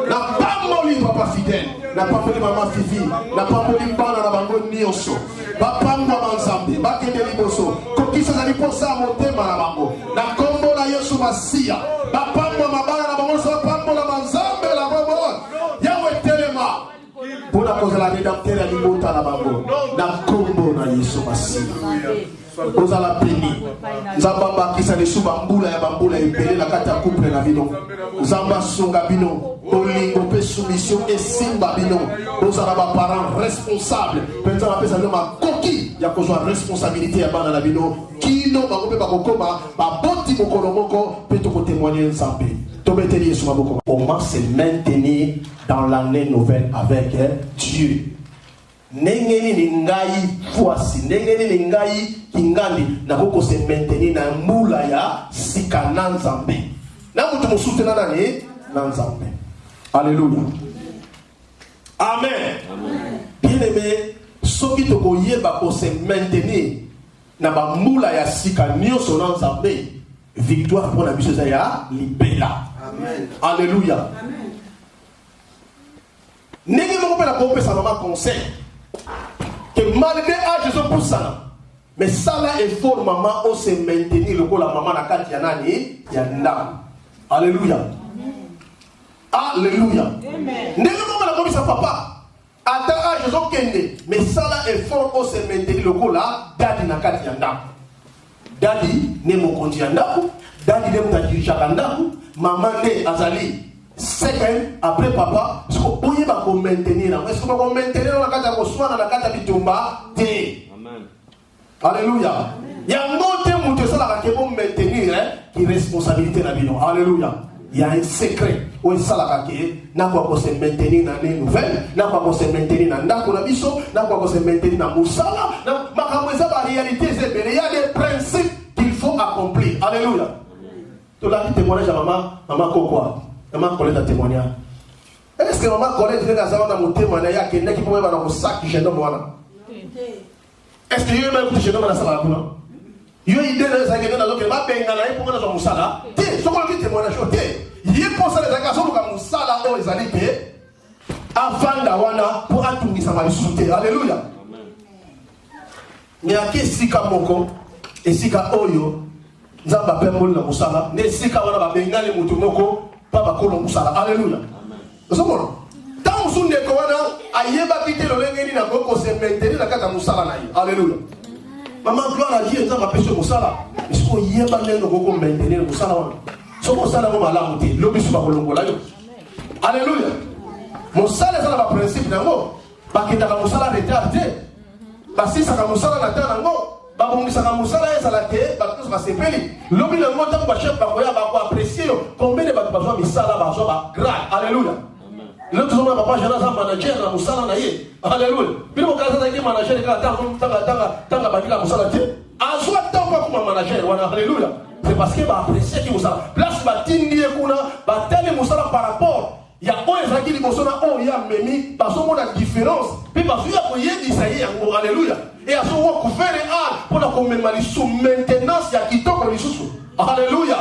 na pamboli papa fidèle na pamboli mama Fifi na pamboli bana na bango nyonso bapamba banzambe bakende liboso kokisa za liposa motema na bango na kombo na Yesu Masia bapamba mabana na bango so bapambola banzambe la bango yawe telema pona kozala redempteur ya libota na bango na kombo na Yesu Masia ozala peni nzamba bakisa lesu bambula ya bambula ebele na kati ya couple na bino nzamba sunga bino bolingo pe soumission esimba bino ozala baparent responsable penza bapesa bino makoki ya kozwa responsabilité ya bana na bino kino bango mpe bakokoma baboti mokolo moko mpe tokotémoigne nzambe tobeteli yesu maboko. Comment se maintenir dans l'année nouvelle avec Dieu? Nengeni ningai fuasi nengeni ningai kingandi nakoko se maintenir na mbula ya sika na nzambe na mutu musute na nani na nzambe. Alléluia, amen, bien aimé. Soki toko yeba ko se maintenir na ba mbula ya sika nyonso na nzambe, victoire pour la biso ya libela. Amen, alléluia, amen. Nenge mo pela ko pesa mama conseil que malgré âge je pour ça mais ça là est fort maman on se maintenir le ko la maman na kati ya nani ya ndam. Alléluia, alléluia, amen. Ndenge mo la ko papa ata âge je kende mais ça là est fort on se maintenir le ko la dadi na kati ya ndam. Dadi ne mo konji ya ndam, dadi ne mo tajiri ya ndam, maman ne azali second après papa ce qu'on peut pas maintenir est-ce qu'on peut maintenir la carte de soin dans la carte de bitumba té. Amen, alléluia. Il y a un autre monde ça la qui peut maintenir qui responsabilité na bino. Alléluia. Il y a un secret où ça la qui n'a pas se maintenir dans les nouvelles, n'a pas se maintenir dans ndako na biso, n'a pas se maintenir dans musala, na makambo za la réalité c'est il y a des principes qu'il faut accomplir. Alléluia. Tu l'as dit témoignage à maman Kokwa. Maman Colette a témoigné. Est-ce que maman Colette vient à mon témoignage qui n'est pas dans le sac qui gêne moi? Est-ce que vous avez écouté dans la salle? Vous avez idée de ça qui est dans le ma bengala pour dans son sala. Té, ce qu'on dit témoignage, té. Il est pour ça les actions comme mon sala ou les alliés avant d'awana pour atteindre sa malicité. Alléluia. Mais à qui sika moko et sika oyo nzamba pembol na musala ne sika wana ba bengale mutu moko papa kolo musala. Alléluia, amen. Tant son de kowana ayeba kite lo lengeni na goko se maintenir na kata musala na yi. Alléluia. Maman gloire à Dieu nzamba pese musala. Est-ce qu'on yeba lengeni goko maintenir musala wana? So musala mo malamu te lobi suba kolongola yo. Alléluia. Musala ça ba principe nango bakita ka musala retardé. Basi sa ka musala na tana ngo babongisa ka musala ezala te bato basepeli lobi na ngota ba chef bakoya ba ko apprécier combien de bato bazwa misala bazwa ba grade. Alléluia. L'autre jour papa jana za manager na musala na ye. Alléluia. Bino kaza za ki manager ka tanga badila musala te azwa tanga ko manager wana. Alléluia. C'est parce que ba apprécier ki musala place ba tindi kuna ba tele musala par rapport ya o ezaki liboso na o ya memi bazomona différence pe bazuya koyebisa ye yango. Alléluia. Et à ce moment où faire pour la commémorer sous maintenance ya kitoko lisusu. Alléluia.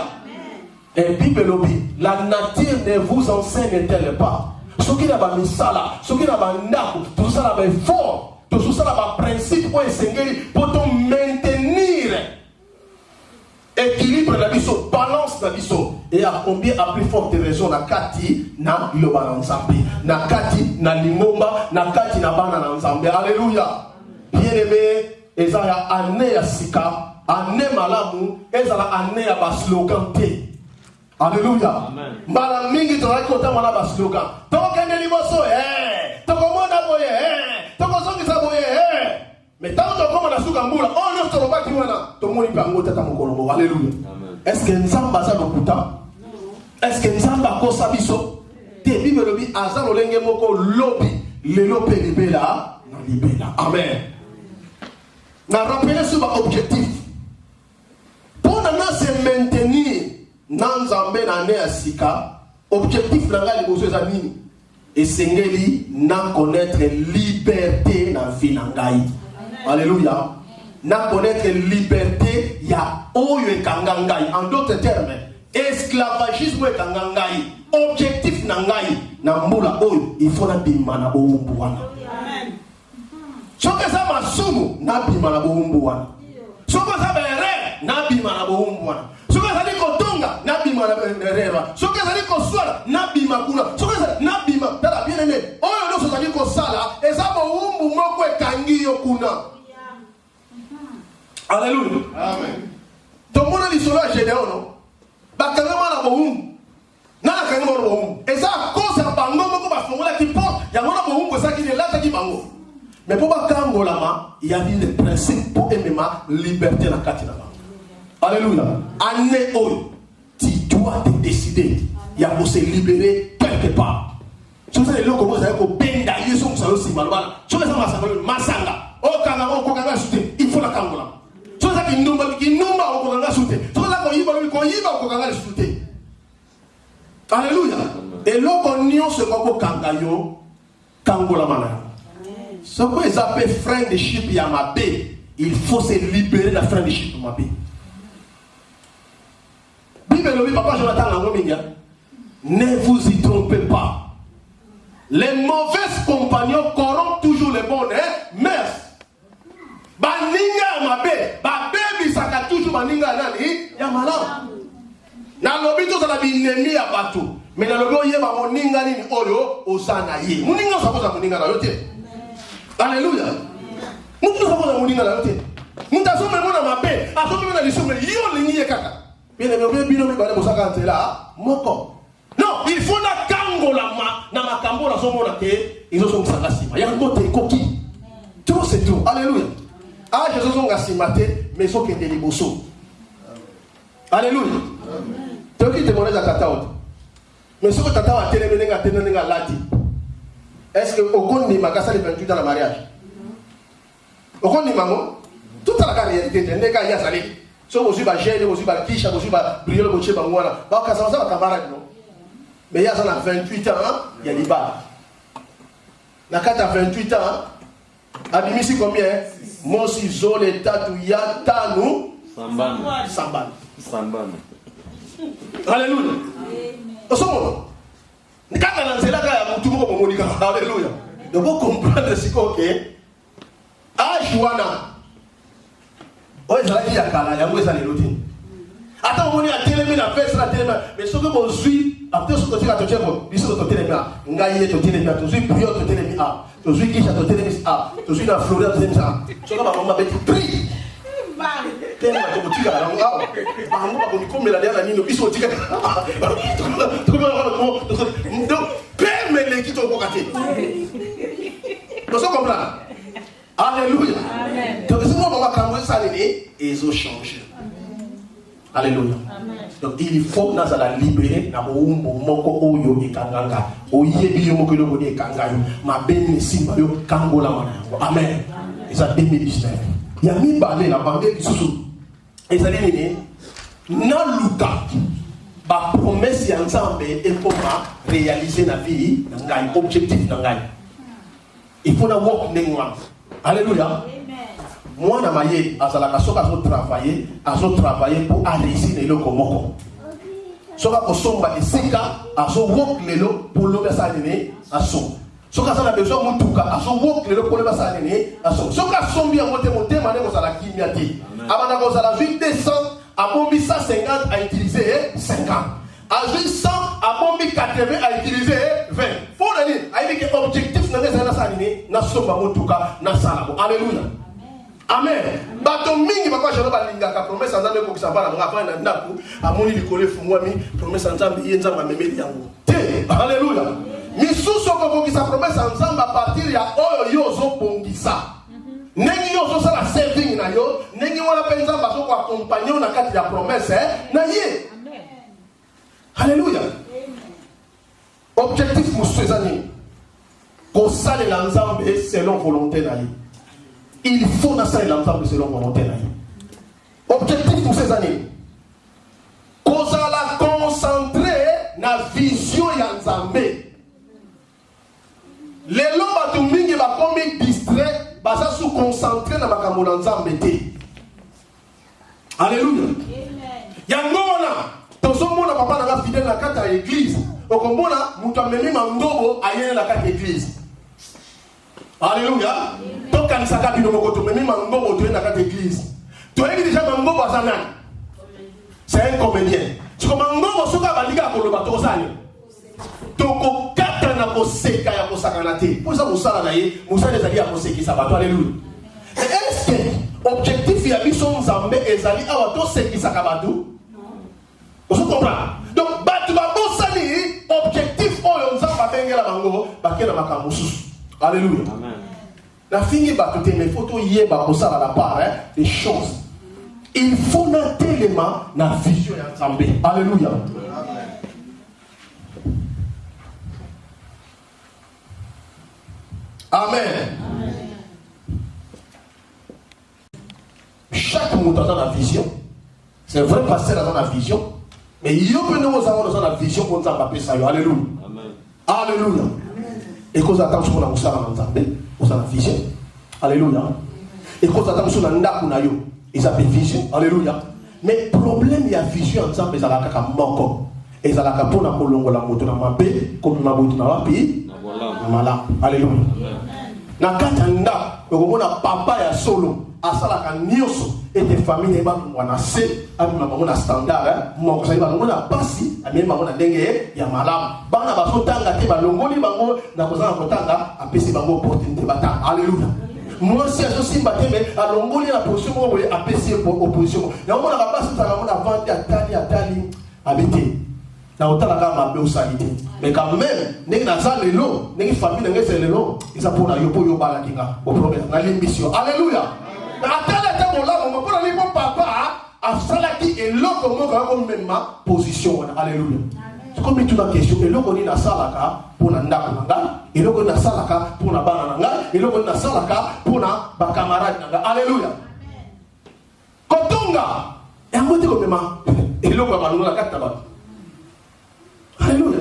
Et Bible lobi la nature ne vous enseigne-t-elle pas ce qui n'a pas misala ce qui n'a pas ndako tout ça là fort tout ça là principe pour esengeli pour te maintenir équilibre na biso balance na biso et à combien à plus forte raison na kati na loba na nzambe na kati na lingomba na kati na bana na nzambe. Alléluia. Bien aimé, ezala année ya sika, année malamu, ezala année ya ba slogan te. Alléluia. Mbala mingi tozaki kotama ba slogan. Tokende liboso tokomonda boye tokozongisa boye mais tant tokoma na suka mbula on ne tolobaki wana tomoni pango tata mokolo. Alléluia. Est-ce que nzamba za lokuta? Est-ce que nzamba kosa biso? Te Bible lobi azalo lenge moko lobi lelo pe libela na libela. Amen. Na rappeler sur l'objectif pour se maintenir dans Nzambe na ne asika objectif na ngali bozo za nini esengeli na connaître liberté na vie na ngai. Alléluia. na connaître liberté ya oyo ekangangai. En d'autres termes, esclavagisme ekangangai. Objectif na ngai na mbula oyo il faut na bima na boumbu wana. Soki eza masumu na bima na boumbu wana. Soki eza bere na bima na boumbu wana. Soki ezali kotonga na bima na berera. Soki ezali koswala na bima kuna. Soki ezali na bima tala bien aimé. Oyo nyonso ezali kosala eza boumbu moko ekangi yo kuna. Alléluia. Amen. Tomona lisolo ya Gédéon bakangama na boumbu. Nana kangama na boumbu. Eza cause ya bango moko bafongola ki porte ya ngona boumbu eza ki nelata ki bango. Mais pour bakangolama, il y a des principes pour aimer ma liberté na kati na bango. Alléluia. Année oyo, tu dois te décider. Il y a pour se libérer quelque part. Si vous avez le comment vous avez pour benda yeso vous savez aussi malbala. Si vous avez masanga, o kanga soute, il faut la kangola. Si vous avez numba o kanga soute. Si vous avez ko yiba o kanga soute. Alléluia. Et l'okonio se ko kanga yo kangola mana. Ce que ils appellent friendship yamabe, il faut se libérer de la friendship yamabe. Bible papa Jonathan Langominga, ne vous y trompez pas. Les mauvais compagnons corrompent toujours les bons mœurs. Baninga yamabe, babebi saka toujours baninga nani yamala. Na lobi to za binemi ya batu, mais na lobi yeba moninga nini oyo osana ye. Moninga sakoza moninga na yote. Alléluia. Nous ne sommes pas dans la route. Nous sommes dans ma paix. À ce moment-là, nous sommes kaka. Bien aimé, non, il faut la kango la na makambo la somo la ke ils sont sangasima. Ya ngote koki. Tout c'est tout. Alléluia. Ah, Jésus sont gasimate, mais sont que des liboso. Alléluia. Tu qui témoignage à tata. Mais ce que tata a télémené lati. Est-ce que au compte de Makassa les 28 ans de mariage? Au compte de maman, toute la carrière était un gars qui a salé. So vous avez gêné, vous avez kicha, vous avez brillé le boché bangwana. Bah quand ça va camarade non. Mais il y a ça à 28 ans, il y a des bas. Na kata 28 ans, abimisi combien? Mosi zole tatu ya tanu samban. Alléluia. Amen. Nikaka na nzela ya mutu moko momonika. Alléluia. Donc vous comprendre ce que wana oyo ezalaki ya kala yango eza lelo te. Ata omoni atelemi na pesa na telema, mais soki bozwi apres soki totika totyeko biso totelemi a ngai ye totelemi a tozwi brio totelemi a tozwi kisha totelemi a tozwi na florida totelemi a soki bamama beti pri tena tokotika yango awa bango bakomikomela lia na nino biso otika donc peme leki tokoka te. Vous comprenez? Alléluia. Donc c'est moi makambo ça ils ont changé. Alléluia. Donc il faut dans la libérer na boumbo moko oyo ekanganga oyebi yo moko loko de kangayo ma beni simba yo kangola mana. Amen. Et ça 2019. Il y a mis balé la bande sous. Et ça dit na luka ba promesse ya nzambe et comment réaliser la vie ngai objectif ngai. Il faut na walk nengwa. Alléluia. Moi, na maye, azalaka soka zo travailler pour réussir le komoko. Soka kosomba esika, azo work lelo pour le basalene aso. Soka ça a besoin mutuka, azo work lelo pour le basalene aso. Soka sombi monte mané ko sala kimiati. Abana ko sala 800 a bombi 150 à utiliser 50. À 800 a bombi 80 à utiliser 20. Faut dire, aïe que objectif na ngeza na salene na somba mutuka na sala. Alléluia. Amen. Bato mingi bakwa jalo balingaka promesse nzambe ko kisabala ngapa na ndaku amoni likole fumwami promesse nzambe yenzamba memeli yango. Alléluia. Misuso ko kisa promesse nzambe à partir ya oyo yo zo bongisa. Nengi yo zo sala saving na yo, nengi wala penza bazo ko accompagner na kati ya promesse na ye. Amen. Alléluia. Objectif musezani. Ko sale la nzambe selon volonté na ye. Il faut nasser l'ensemble selon volonté. Objectif pour ces années. Qu'on la concentrer na vision yanzambe. Les lois batu mingi ba komi distrait baza sous concentré na makambo na Nzambe te. Alléluia. Yango wana tozomona papa na fidèle na kati ya église. Okomona mutu amemi mangobo ayene na kati ya église. Alléluia. Tokanisaka bino moko tomemi mangobo toyene na kati ya église. Toyebi déjà mangobo aza nani? C'est un comédien. Tu comme mangobo soka baliga koloba tozali. Toko kata na koseka ya kosakana te. Poza musala na ye, musala ezali ya kosekisa bato. Alléluia. Est-ce que objectif ya biso Nzambe ezali awa tosekisaka bato? Vous comprenez? Donc bato babosani objectif oyo Nzambe abengela bango bakela makambo susu. Alléluia. Amen. La fini bato te mais faut yeba kosala la part des choses. Il faut un élément na vision ya Nzambe. Alléluia. Amen. Amen. Chaque monde a la vision. C'est vrai pasteur dans la vision. Mais il y a dans la vision pour nous appeler ça. Alléluia. Amen. Alléluia. Et qu'on attend sur la moussa dans Nzambe, on a la vision. Alléluia. Et qu'on attend sur la ndakuna yo, ils ont la vision. Alléluia. Mais problème il y a vision Nzambe za la kaka moko. Et za la kapona kolongo la moto na mabe, comme na boto na wapi? Na mala. Alléluia. Na katanda, okomona papa ya solo. Asala ka nyoso et des familles ba mwana se abima bango na standard moko sa ba bango na pasi amema bango na ndenge ya malamu bana basotanga te balongoli bango na kozanga kotanga apesi bango opportunité bata. Alléluia. Moi si aso simba te me alongoli na position moko apesi opposition na mona ka pasi tanga mona vente atali habité na otala ka mabe usalite mais quand même ndenge na za lelo ndenge famille ndenge lelo isa pona yo po yo bala kinga au problème na l'émission. Alléluia. Papa a salaki et l'autre mot même position. Alléluia. C'est comme toute la question. Et l'autre na salaka pour na ndako nanga, et l'autre na salaka pour na bana nanga, et l'autre na salaka pour na ba camarade nanga. Alléluia. Kotonga et amote ko mema et l'autre ba nuna kata ba. Alléluia.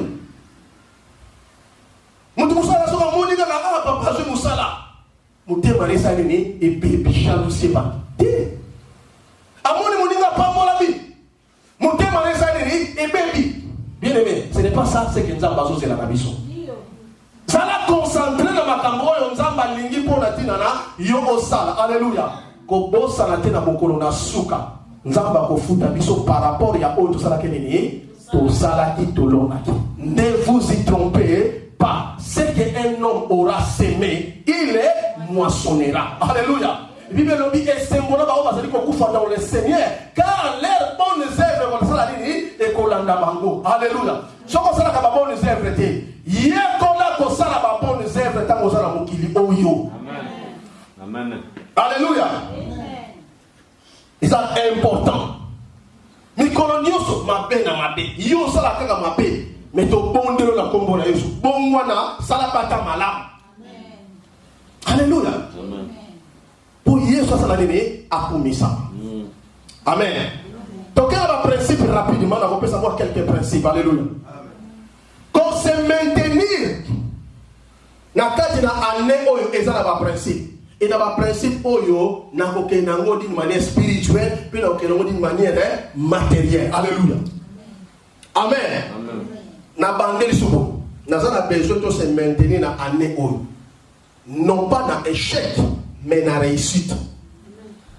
Mutu musala soka moni kaka papa je musala. Mutema resa nini et bébé jalousie ba. Amoni moninga pas mon ami. Mutema resa nini et bébé. Bien aimé, ce n'est pas ça ce que Nzamba zo c'est la mission. Ça la concentrer dans makambo yo Nzamba lingi pona tinana yo osala. Alléluia. Ko bossa na tena mokolo na suka. Nzamba ko futa biso par rapport ya oyo tosala kenini to sala ki tolonaki. Ne vous y trompez pas. Ce qu'un homme aura sémé, il est moissonnera. Alléluia. La Bible dit que c'est mon nom dans le Seigneur, car leurs bonnes œuvres vont ça et qu'on l'a bango. Alléluia. Ce qu'on s'en a pas bonnes œuvres, il y a qu'on a qu'on s'en a pas bonnes œuvres tant qu'on s'en a mon kili oyo. Amen. Amen. Alléluia. C'est important. Mais colonioso ma peine à ma paix. Yo ça la kaka ma paix. Mais to bondelo la kombo na Yesu. Bongwana sala pata malam. Alléluia. Amen. Pour Yesu ça la donné à commission. Amen. Donc il y a un principe rapidement, on peut savoir quelques principes. Alléluia. Qu'on se maintenir na kati na année oyo ezala ba principe. Et dans le principe oyo na koke nango d'une manière spirituelle, puis na koke nango d'une manière matérielle. Alléluia. Amen. Amen. Na bandeli subo na za na besoin de se maintenir na année oyo, non pas na échec mais na réussite,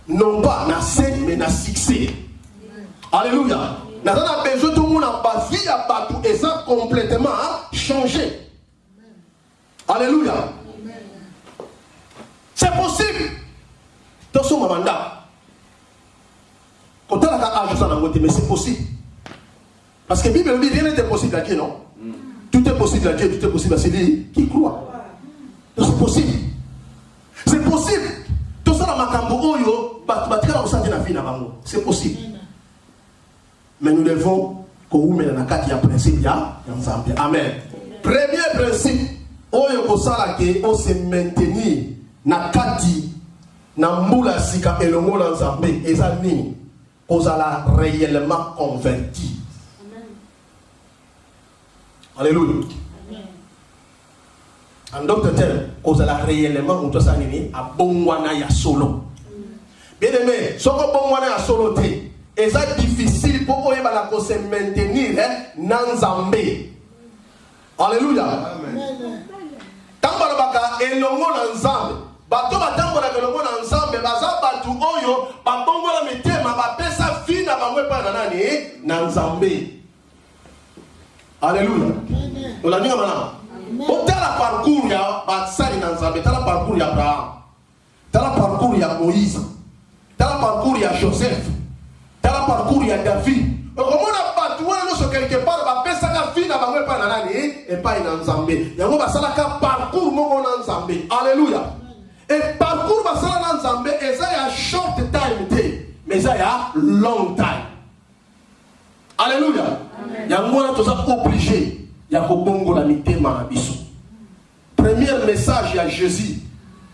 non pas na scène mais na succès. Alléluia. Na za na besoin tout monde na ba vie ya batu et ça complètement changé. Alléluia. C'est possible. Dans son mandat, quand on a ajouté dans le mais c'est possible. Parce que la Bible dit rien n'est possible à Dieu, non? Tout est possible à Dieu, tout est possible à celui qui croit. Donc c'est possible. C'est possible. Tout ça dans Makambo Oyo, c'est possible. Mais nous devons, comme vous mettez dans la carte, il y a un principe, il y a un ensemble. Amen. Premier principe, Oyo Kosala qui on se maintenir na kati na mbula sika elongo na Nzambe ezali kozala réellement converti. Amen. Alléluia. En d'autres termes, cause la réellement on doit s'animer à bongwana ya solo. Bien aimé, ce que bongwana ya solo te, et ça difficile pour qu'on se maintenir dans Zambé. Alléluia. Tant que baka elongo na Nzambe, bato batambola elongo na Nzambe, baza batu oyo babongola mitema bapesa fina bangwe pa na nani na Nzambe. Alléluia. On a dit maintenant. Tel parcours ya Batsali na Nzambe, tel parcours ya Abraham, tel parcours ya Moïse, tel parcours ya Joseph, tel parcours ya David. Comment on a pas tout sur quelque part, va baisser la fille na bangwe pa na nani et pas na Nzambe. Yango basala ka parcours mo na Nzambe. Alléluia. Et parcours basala na Nzambe, eza ya short time te, mais eza ya long time. Alléluia. Yango na toza obligé. Yakobongo la mitema na biso. Premier message à Jésus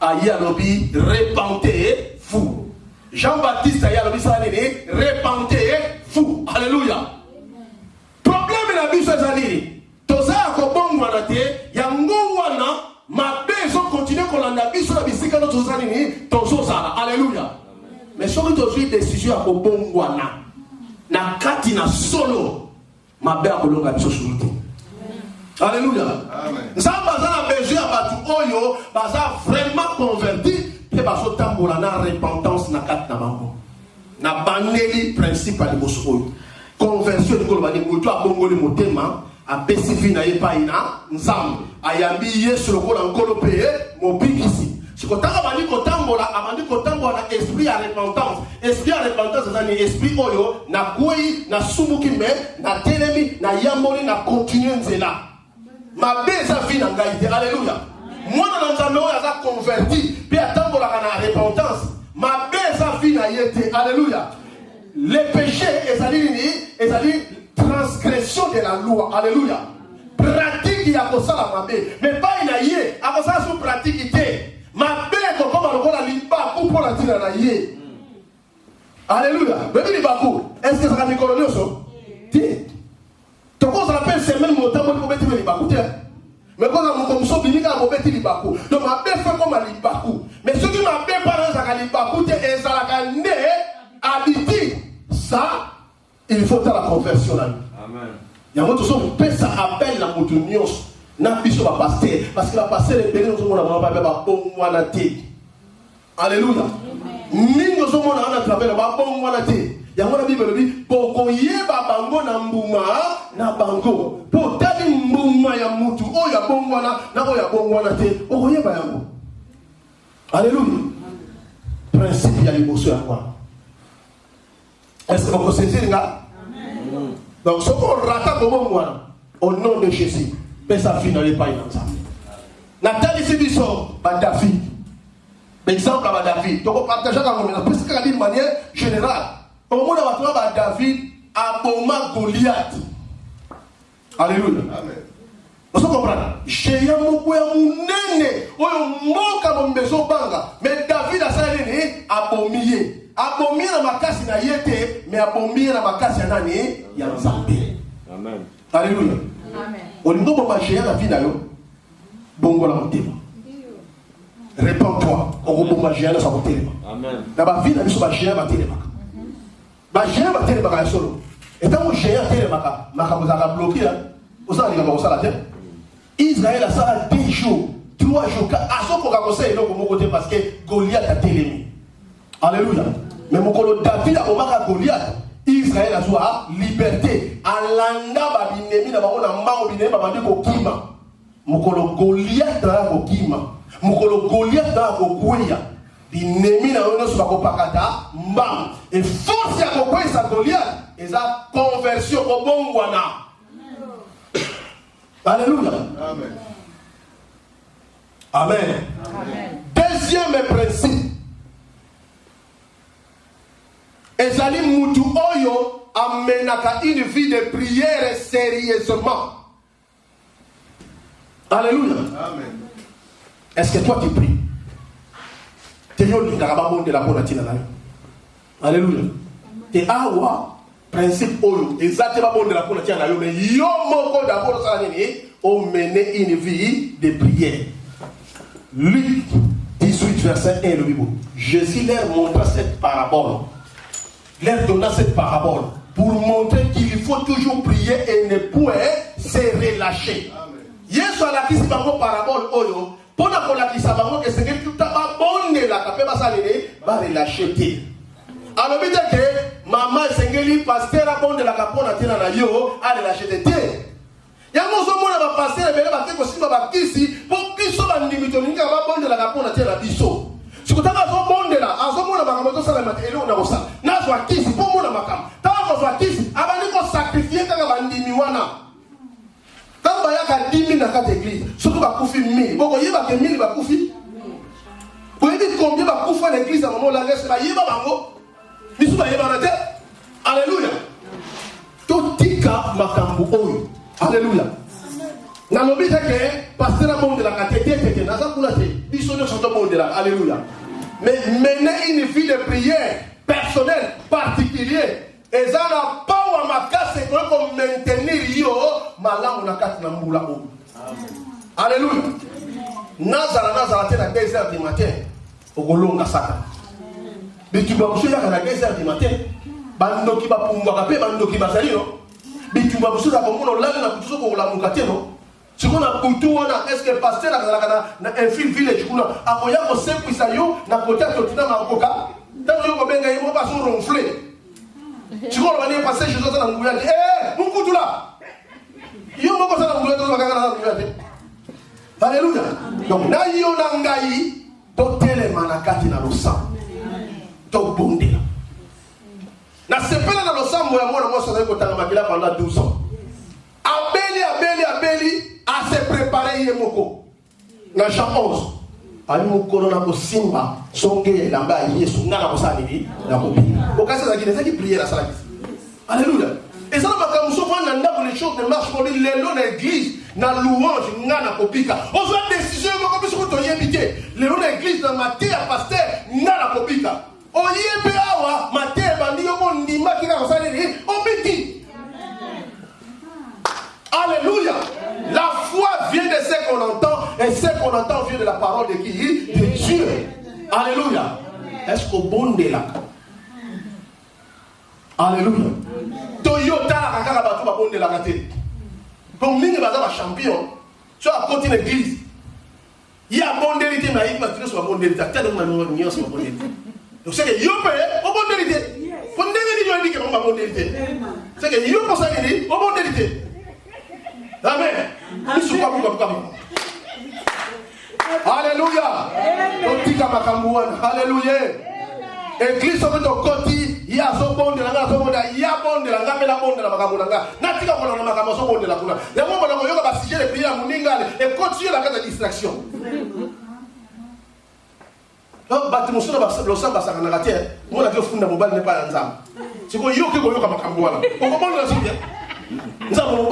a yalobi repentez-vous. Jean-Baptiste a yalobi ça nini repentez-vous. Alléluia. Problème na biso ezali toza yakobongo na te yango wana mabezo continuer kolanda biso na bisika no toza nini tozo sala. Alléluia. Mais soki tozwi décision yakobongo na kati na solo mabe akolonga biso sulutu. Alléluia. Nzamba za besoin ya batu oyo baza vraiment converti et baso tambola na repentance na kat na bango. Na baneli principe ali boso oyo. Conversion de kolobani mutu abongoli motema a pesifi na yepa ina nzambe. Ayambi Yesu lokola nkolo pe mobikisi. Sikotaka bandi kotambola abandi kotambola na esprit ya repentance. Esprit ya repentance ezani esprit oyo na kwei na sumuki me na telemi na yamboli na continuer nzela. Ma beza vie na ngaïté. Alléluia. Moi dans Nzambe oyo aza converti puis atambolaka na repentance. Ma beza vie na yete. Alléluia. Les péchés ezali transgression de la loi. Alléluia. Pratique ya kosala mabe mais pas ina ye akosala sous pratique te. Mabe ko koma lokola libaku pour la tina na ye. Alléluia. Bébé libaku. Est-ce que ça va mikolo nyoso? Ti. Donc on s'appelle semaine montant pour mettre les libaku. Mais quand on comme ça binika pour mettre libaku. Donc ma belle fait comme libaku. Mais ce qui m'a belle parents ça libaku te ezalaka né habité ça il faut faire la conversion là. Amen. Ya moto so pesa appel la moto nyos na biso ba pasteur parce que la pasteur est béni nous mona ba ba bomwana te. Alléluia. Mingo so mona na travers ba bomwana te. Yango na Bible bi boko yeba bango na mbuma na bango po tali mbuma ya mutu oya bongwana na oya bongwana te oko yeba yango. Alléluia. Principe ya liboso ya kwa. Est-ce que vous saisissez là? Donc ce qu'on rata comme moi au nom de Jésus mais ça finale pas dans ça. Nathalie Sibiso ba David. Exemple à David. Donc on partage avec moi parce que d'une manière générale au moment où on va David aboma Goliath. Alléluia. Amen. Vous comprenez? Géant moko ya munene oyo moka bombezo banga mais David a ça nini abomiye. Abomiye na makasi na yete mais abomiye na makasi ya nani ya Nzambe. Amen. Alléluia. Amen. Olingo bomba géant na vie na yo bongo la motema. Réponds-toi. On bomba géant na sa motema. Amen. Na ba vie na biso ba géant ba telema. Ba géant ba telema ka solo. Et tant que géant telema maka mozaka bloqué osa ni ka osala te. Israël a ça 2 jours, 3 jours. À ce qu'on a conseillé parce que Goliath a télémi. Alléluia. Mais mon collègue David a remarqué Goliath. Israël a soit liberté. Alanga babinemi na bako na mbango binemi babandi ko kima. Mon collègue Goliath na ko kima. Mon collègue Goliath na ko kweya. Binemi na ono so bako pakata mbam. Et force ya ko kwesa Goliath eza conversion au bongwana. Alléluia. Amen. Amen. Amen. Deuxième principe. Ezali mutu oyo amenaka une vie de prière sérieusement. Alléluia. Amen. Est-ce que toi tu pries? Alléluia. Et awa principe oyo exactement bon de la politique na yo mais yo moko d'abord ça nini o mener une vie de prière. Luc 18, verset 1, le Bible. Jésus leur montra cette parabole. Leur donna cette parabole pour montrer qu'il faut toujours prier et ne point se relâcher. Yesu alakisi bango parabole oyo pona kolakisa bango que c'est que tout a bonne la kapé basalele ba relâcher te. Alors bite que maman sengeli pasteur a bonne la kapona tena na yo a relâcher te. Yango zo mona ba pasteur bele ba te ko simba ba kisi po kiso ba ndimito ninga ba bonne la kapona tena biso. Sikutaka zo bonde la azo mona ba kamoto sala mate ele ona kosa. Na zo akisi po mona makam. Tawa zo akisi abani ko sacrifier kaka ba ndimi wana. Quand il y a 10 000 dans cette église, surtout il y a 1000. Pourquoi il y a 1000 il y a 1000? Vous voyez combien il y a 1000 dans l'église à un moment là, il y a 1000. Alléluia. Tout tika makambu oyo. Alléluia. Na lobi que pasteur a bon de la catégorie, na ça pour la tête. Ils sont bon de la. Alléluia. Mais mener une vie de prière personnelle particulière. Et ça n'a pas ou à ma casse, c'est pour maintenir yo malam na kat na mbula o. Alléluia. Nazara te na 2h du matin. Okolonga saka. Bitumba muso ya na 2h du matin. Bando ki ba pumba pe bando ki bazali no. Bitumba muso ya komono la na kutuso ko la mukate no. Sikona kutu wana est-ce que pasteur na un fil village kuna akoya ko sepisa yo na kota totina makoka. Tango yo ko benga yo ba so ronfler. Tu vois, on va passer Jésus dans le gouvernement. Eh, mon coup là. Il y a beaucoup de gouvernement. Alléluia. Donc, na yo nangai, botele manakati na losa. Donc, bonde. Na sepela na losa moya moi ça va kotanga makila pendant 12 ans. Abeli a se préparer yemoko. Na Jean 11. Ali mukoro na ko simba songe lamba Yesu ngana ko salili na ko bi o kasa za kineza ki prier la sala. Alléluia. Et ça va comme souvent na ndako les choses ne marchent pas les lois l'église na louange ngana ko pika on soit décision ko biso ko yebite les lois l'église na maté à pasteur ngana ko pika o yebe awa maté bandi yo ko ndima ki ka salili o biti. Alléluia. La foi vient de ce qu'on entend et ce qu'on entend vient de la parole de qui? De Dieu. Alléluia. Est-ce qu'au bon de là? Alléluia. Toyota la kaka bato ba bon de la gâté. Comme mingi baza ba champion, tu as côté l'église. Il y a bon dérité mais il va tirer sur bon dérité. Tellement nous sur bon dérité. Donc c'est que yo paye au bon dérité. Pour ndenge ni yo dit que on ba bon dérité. C'est que yo pour ça dit au bon dérité. Amen. Alléluia. Alléluia. Église sur notre côté, il y a ce bon de la gare, il y a bon de la gare, mais la bonne de la magamulanga. Natika pour la magamation bon de la kuna. Il y a mon bon de la sujet de prier à Mouningal et continuer la case de distraction. Donc, bâtiment le sang va s'arranger. Moi, la vie au fond de mon bal n'est pas un zam. C'est quoi, yo qui goyo comme un camboula. On comprend le sujet. Nous avons en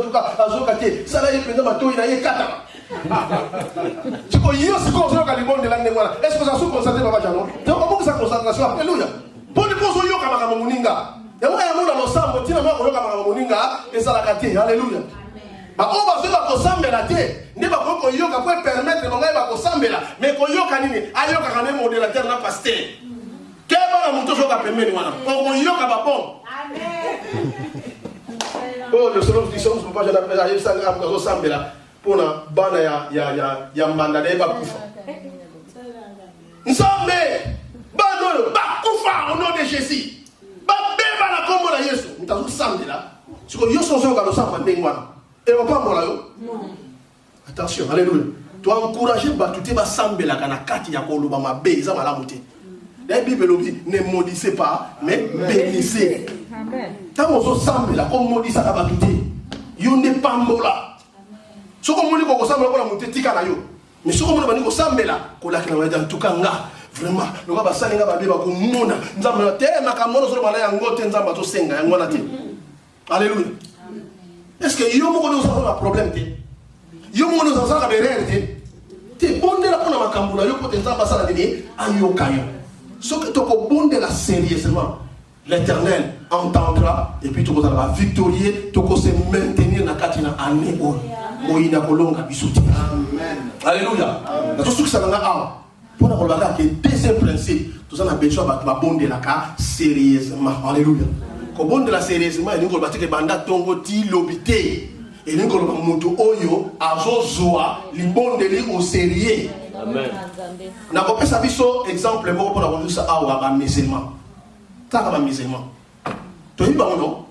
tout cas à Zokate, ça là, il y a bateau, il y a 4 ans. Tu vois, il y a ce qu'on a les bonnes de l'année. Est-ce que ça se concentre dans la journée? Donc, comment ça concentration? Alléluia. Pour les poser au Yoka Makamuninga. Et moi, il y a un ensemble, tu n'as pas Yoka Makamuninga et ça la gâte. Alléluia. On va faire la consomme la terre. Ne va pas qu'on yoka pour permettre de la consomme là. Mais qu'on yoka nini, ayoka quand même modérateur n'a pas sté. Quel va la monter sur la permet voilà. On yoka va bon. Amen. Oh, le selon dit sommes pas j'en appelle ça grave dans ensemble là. Pour na bana ya manda de ba kufa. Nzambe bano ba kufa au nom de Jésus. Ba beba la kombo na Yesu. Mutazo samedi là. Siko yo so so ka lo samba ndengwana. Et on pas là yo. Attention, alléluia. Tu encourager batute ba sambela kana kati ya koloba mabe za malamu te. La Bible dit ne maudissez pas mais bénissez. Amen. Tant on sambela comme maudit ça va batute. Yo ne pas mbola. Soko moni ko sambela ko la monter tika na yo. Mais soko moni bani ko sambela ko la kana en tout cas nga vraiment le ba salinga ba beba ko mona nzamba te makamono so bala ya ngote nzamba to senga ya ngona te. Alléluia. Est-ce que yo mo ko nous avons un problème te? Yo mo nous avons un erreur te? Te bonde la pona makambula yo ko te nzamba sala dini ayo kayo. Ce que tu peux bonde la sérieusement, l'Éternel entendra et puis tu vas victorier, tu vas se maintenir dans la année où il y a kolonga bisuti. Amen. Alléluia. Dans tout ce que ça va avoir. Pour regarder que deuxième principe, tout ça on a besoin de bonde la cas sérieusement. Alléluia. Quand bonde la sérieusement, il y a une que banda tongo ti lobité. Et nous avons moto oyo azozoa libonde li au sérieux. Amen. Na ko pesa biso exemple moko pour avoir ça awa ba musulman. Ta ba musulman. To yiba ono.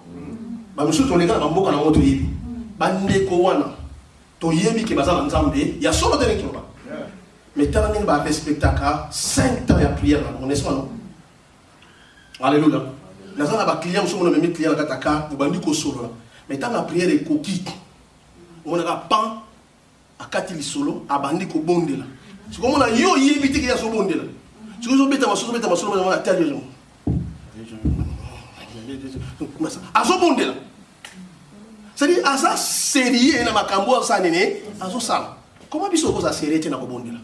Ba musu to lega ba mboka na moto yibi. Ba ndeko wana. To yebi ke bazala nzambe ya solo de l'équipe. Mais tant que ba respectaka 5 temps ya prière na n'est-ce pas non? Alléluia. Nazana ba client so mo me client kataka bandi ko solo la. Mais tant la prière est coquille, on a pan à quatre solo, à bandi ko bonde là. C'est comme on a yo yébité qui a so bonde là. Tu veux bêta ma so on a tel jour. À so bonde là. C'est-à-dire à ça sérieux na makambo ça néné, à so ça. Comment biso ko ça sérieux na ko bonde là.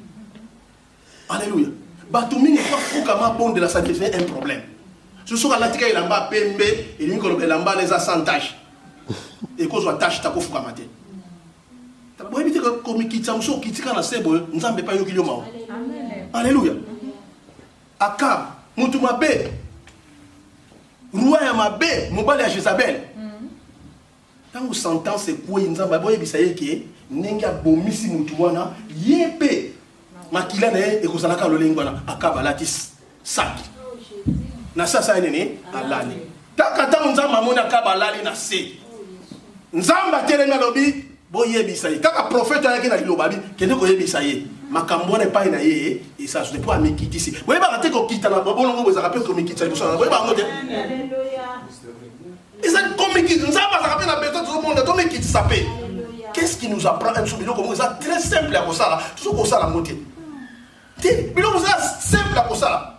Alléluia. Batumi ne pas fou kama bonde là ça devient un problème. Ce soir la tika il en bas pembe et lui ko lamba les asantages. Et qu'on soit tâche ta kofuka matin. T'as éviter que comme qui t'amso qui tika na sebo nzambe pa yo kilio mao. Alléluia. Akab mutu mabe. Roi ya mabe mobali ya Jezabel. Tango sentence quoi nzamba boye bisaye ke nenga bomisi mutu wana yebe makila na e ko salaka lolengo na Akab alatis sak. Na sasa nene alani. Takata nzamba mona Akab alali na se. Nzamba telema lobi boyebisa ye kaka prophète ayaki na liloba bi kende ko yebisa ye makambo ne pa na ye et ça je ne pas mikitisi boye ba te ko kita na bolongo boza rappel ko mikitisa boso na boye ba ngote alléluia et ça comme mikitisa nzamba za rappel na beto tout le monde to mikitisa pe qu'est-ce qui nous apprend un soubilo comme ça très simple à kosala tout ko sala ngote te bilo ça simple à kosala.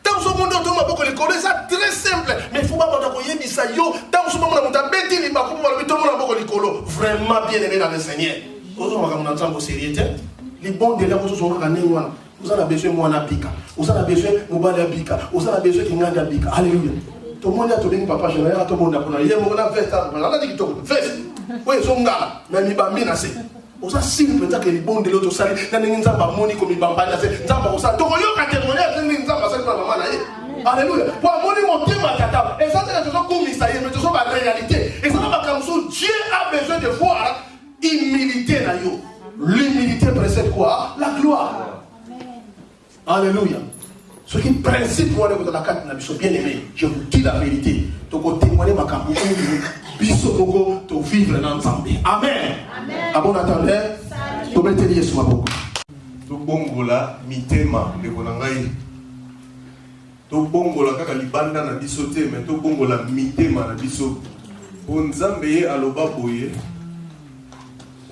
Tant que monde autour de l'école, c'est très simple. Mais il faut pas que yebisa yo. Tant que monde monta beti ni ba ko ba tout le monde l'école. Vraiment bien aimé dans le Seigneur. Ozo maka mona nzambo sérieux. Les bons de là sont ka nengwana. Vous avez besoin mwana bika. Vous avez besoin mobile bika. Vous avez besoin kinganga bika. Alléluia. Tout le monde a tombé papa général tout le monde a pour yé mona veste. On a dit to veste. Oui zonga. Mais mi ba mina se. Oza simple ça que les bons de l'autre salle na nzamba moni comme bamba na se. Nzamba ko sa to yo ka témoigner ni nzamba sa na mama na ye. Alléluia. Pour moni motema kata. Et ça c'est la chose comme ça mais c'est la réalité. Et ça va comme ça Dieu a besoin de voir humilité na yo. L'humilité précède quoi? La gloire. Alléluia. Ce qui est principe pour aller dans la carte, bien aimé, je vous dis la vérité. Tu peux témoigner ma campagne, biso moko, tu vivre dans l'ensemble. Amen. À bon attendeur, tu peux te dire sur ma boucle. Tu bongola mitema de bonangai. Tu bongola kaka libanda na biso te, mais tu bongola mitema na biso. Bonzambe aloba boye.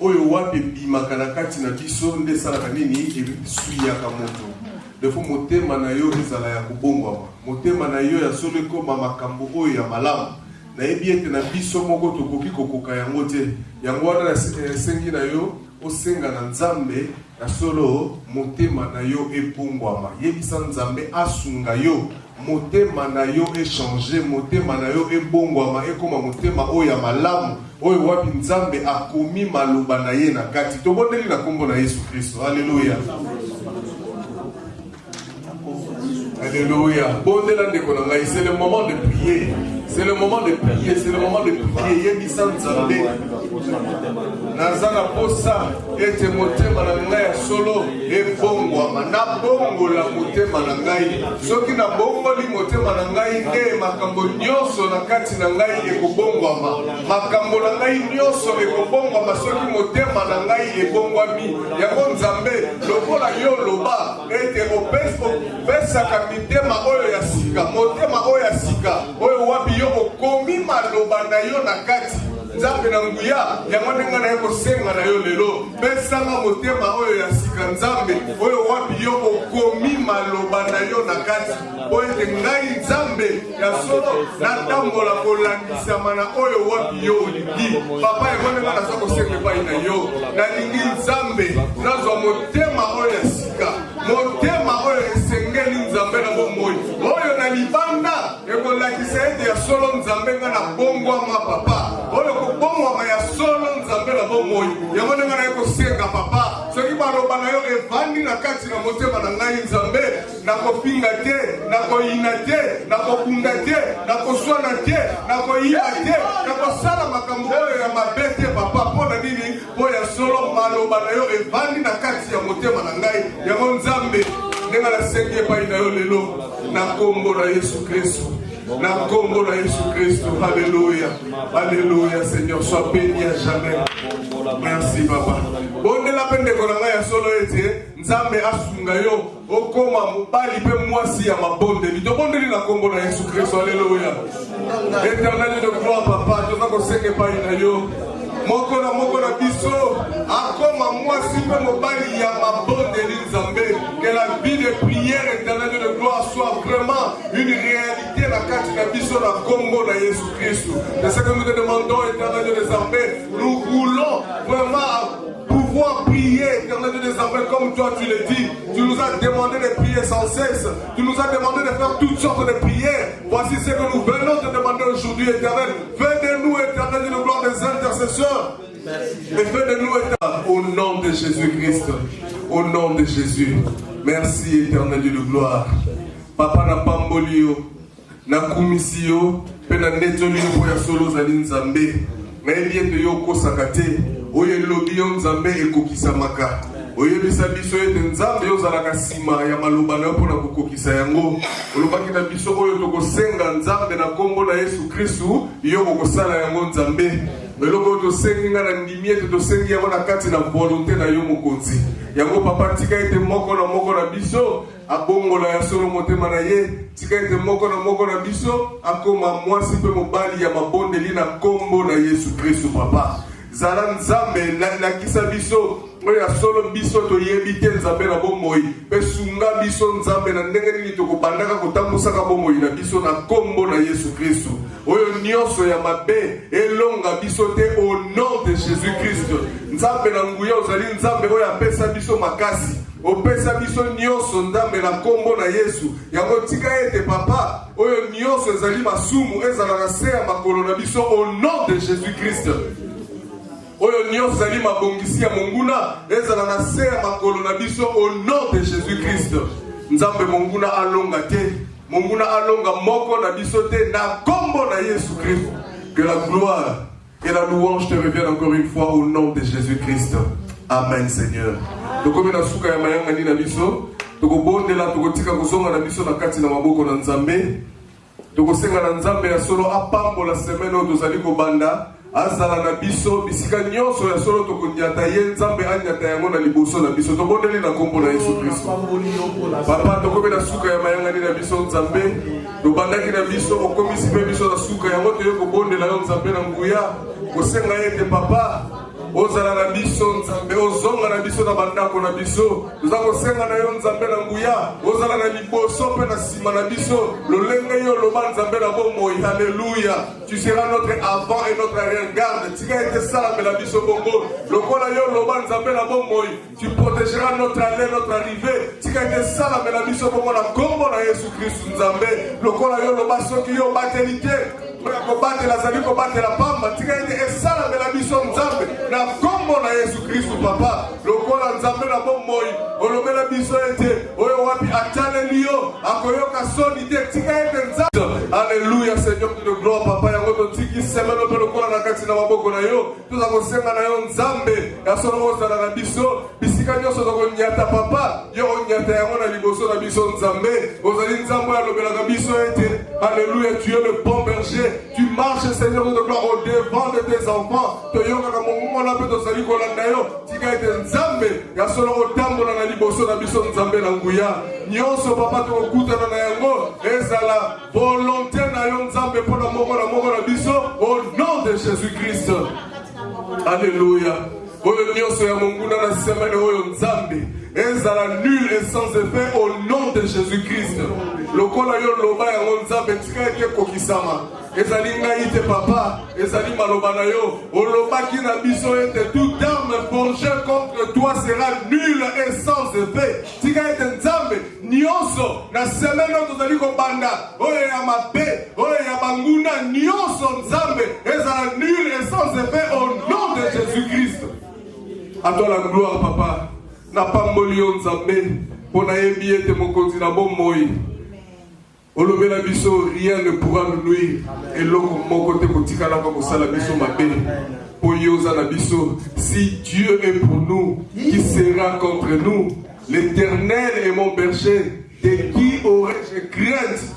Oyo wapi bimaka na kati na biso nde salaka nini esuyaka moto. Defo motema na yo ezala ya kubongwama. Motema na yo ya solo ekoma makambo oyo ya malamu. Na yebi ete na biso moko tokoki kokoka yango te. Yango wana esengi na yo osenga na Nzambe na solo motema na yo ebongwama. Yebisa Nzambe asunga yo. Motema na yo échanger, motema na yo ebongwama ekoma motema oyo ya malamu. Oyo wapi Nzambe akomi maloba na ye na kati. Tobondeli na kombo na Yesu Kristo. Alléluia. Alléluia. C'est le moment de prier. C'est le moment de prier. C'est le moment de prier. Yebisa Nzambe. Nazana posa ete motema na ngai solo ebongwama na bongo la motema na ngai. Soki na bongo li motema na ngai nde makambo nyonso na kati na ngai ekobongwama. Makambo na ngai nyonso ekobongwama soki motema na ngai ebongwami. Yango Nzambe lokola yo loba ete opesaka mitema oyo ya sika. Motema oyo ya sika oyo wapi yo okomi maloba na yo na kati. Nzambe na nguya yango ndenge na yeko senga na yo lelo pesanga motema oyo ya sika Nzambe oyo wapi yo okomi maloba na yo na kati oyo te ngai Nzambe ya solo natambola kolandisama na oyo wapi yo olingi papa yango ndenge naza kosenga epai na yo nalingi Nzambe nazwa motema oyo ya sika motema oyo esengeli Nzambe na bomoi oyo na libanda ekolakisa ete ya solo Nzambe nga na bongwama papa oyo kobongwama ya solo Nzambe na bomoi yango ndenge na ekosenga papa soki baloba na kati na motema na ngai nzambe nakopinga te nakoyina te nakobunda te nakoswana te nakoyiba te nakosala makambo oyo ya mabe te papa mpo na nini mpo ya solo maloba na yo evandi na kati ya motema na ngai yango nzambe ndenge nasengi epai na yo lelo na kombo na Yesu Kristo. Na kombo na Yesu Kristo. Alléluia. Alléluia Seigneur. Sois béni à jamais. Merci papa. Bonde la peine de konanga ya solo ete nzambe asunga yo okoma mobali pe mwasi ya mabonde. Ni dobonde na kombo na Yesu Kristo. Alléluia. Éternel de gloire papa, toza koseke pa ina yo. Moko na biso akoma mwasi pe mobali ya mabonde ni nzambe. Que la vie de prière éternelle de gloire soit vraiment une réalité na kati na biso na kombo na Yesu Christ. C'est ce que nous te demandons éternel des armées. Nous voulons vraiment pouvoir prier éternel des armées comme toi tu le dis. Tu nous as demandé de prier sans cesse. Tu nous as demandé de faire toutes sortes de prières. Voici ce que nous venons te demander aujourd'hui éternel. Fais de nous éternel de gloire des intercesseurs. Et fais de nous éternel au nom de Jésus-Christ. Au nom de Jésus. Merci éternel de gloire. Papa na pambolio na kumisio pe na netoli po ya solo zali nzambe. Mais bien de yo kosaka te. Oye lobi yo nzambe ekokisamaka. Oye bisa biso ete nzambe yo zalaka sima ya maloba na po na kokokisa yango. Olobaki na biso oyo tokosenga nzambe na kombo na Yesu Kristu yo kokosala yango nzambe. Meloko tosengi nga na ndimi ete tosengi yango na kati na volonté na yo mokonzi. Yango papa tika ete moko na biso abongola ya solo motema na ye. Tika ete moko na biso akoma mwasi pe mobali ya mabondeli na kombo na Yesu Kristu papa. Zala nzambe na kisa biso oya solo biso to yebite nzambe na bomoi pe sunga biso nzambe na ndenge nini tokobandaka kotambusaka bomoi na biso na kombo na Yesu Kristo. Oyo nyonso ya mabe elonga biso te au nom de Jésus Christ. Nzambe na nguya ozali nzambe oyo apesa biso makasi. Opesa biso nyonso nzambe na kombo na Yesu. Yango tika ete papa oyo nyonso ezali masumu ezala na se ya makolo na biso au nom de Jésus Christ. Oyo nyonso zali mabongisi ya monguna ezala na se ya makolo na biso au nom de Jésus Christ. Nzambe monguna alonga te. Monguna alonga moko na biso te na kombo na Yesu Christ. Que la gloire et la louange te reviennent encore une fois au nom de Jésus Christ. Amen Seigneur. Tokomi na suka ya mayanga ni na biso. Tokobondela tokotika kozonga na biso na kati na maboko na Nzambe. Tokosenga na Nzambe ya solo apambola semaine oyo tozali kobanda. Azala na biso bisika nyonso ya solo tokondiata ye Nzambe anyata yango na liboso na biso tobondeli na kombo na Yesu Kristo. Papa tokomi na suka ya mayanga ni na biso Nzambe tobandaki na biso okomisi pe biso na suka yango toye kobondela yo Nzambe na nguya kosenga ete papa ozala na biso Nzambe ozonga na biso na bandako na biso toza kosenga na yo Nzambe na nguya ozala na liboso pe na sima na biso lolenge yo loba Nzambe na bomoi. Alléluia. Tu seras notre avant et notre arrière-garde. Tika ete sala la biso bongo lokola yo loba Nzambe na bomoi. Tu protégeras notre aller notre arrivée. Tika ete sala la biso bongo na kombo na Yesu Kristo Nzambe lokola yo loba soki yo batelite kobate la zali kobate la pamba tika ete esala la biso Nzambe na kombo na Yesu Kristo papa lokola Nzambe na bomoi olobela biso ete oyo wapi atale liyo akoyoka soni te tika ete Nzambe. Alléluia Seigneur de gloire papa yango totiki semelo pe lokola na kati na maboko na yo toza kosenga na yo Nzambe ya solo ozala na biso bisika nyonso tokonyata papa yo onyata yango na liboso na biso Nzambe ozali Nzambe alobelaka biso ete alléluia tu es le bon berger. Tu marches Seigneur de gloire au devant de tes enfants. Toyoka mongumo na pe tozali kolanda yo tika ete Nzambe ya solo otambola na liboso na biso Nzambe na nguya nyonso papa tokutana na yango ezala volonté na yo Nzambe pona moko na biso au nom de Jésus Christ. Alléluia. Oyo nyonso ya monguna na semaine oyo Nzambe ezala nul et sans effet au nom de Jésus Christ. Lokola yo loba yango Nzambe tika ete kokisama ezali ngai te papa ezali maloba na yo olobaki na biso ete toute arme forgée contre toi sera nulle et sans effet. Tika ete Nzambe nyonso na semaine oyo tozali kobanda oyo ya mabe oyo ya banguna nyonso Nzambe ezala nulle et sans effet au nom de Jésus Christ. À toi la gloire papa. na pamboli yo nzambe mpo nayebi ete mokonzi na bomoi olobela biso rien ne pourra nous nuire eloko moko te kotikalaka kosala biso mabe po yoza na biso. Si Dieu est pour nous, qui sera contre nous? L'Éternel est mon berger, de qui aurais-je crainte?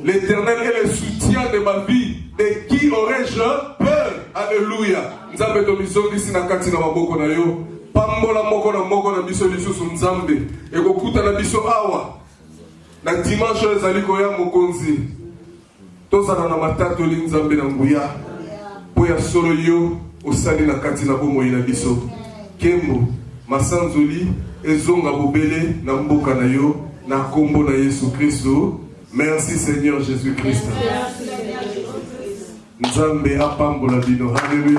L'Éternel est le soutien de ma vie, de qui aurais-je peur? Alléluia. Nzambe to biso disi na kati na maboko na yo pambola moko na biso lisusu nzambe ekokuta na biso awa na dimanche ezali koya mokonzi tozala na matatoli nzambe na nguya po ya solo yo osali na kati na bomoi na biso kembo masanzoli ezonga bobele na mboka na yo na kombo na Yesu Kristo. Merci Seigneur Jésus-Christ. Nzambe apambola bino. Alléluia.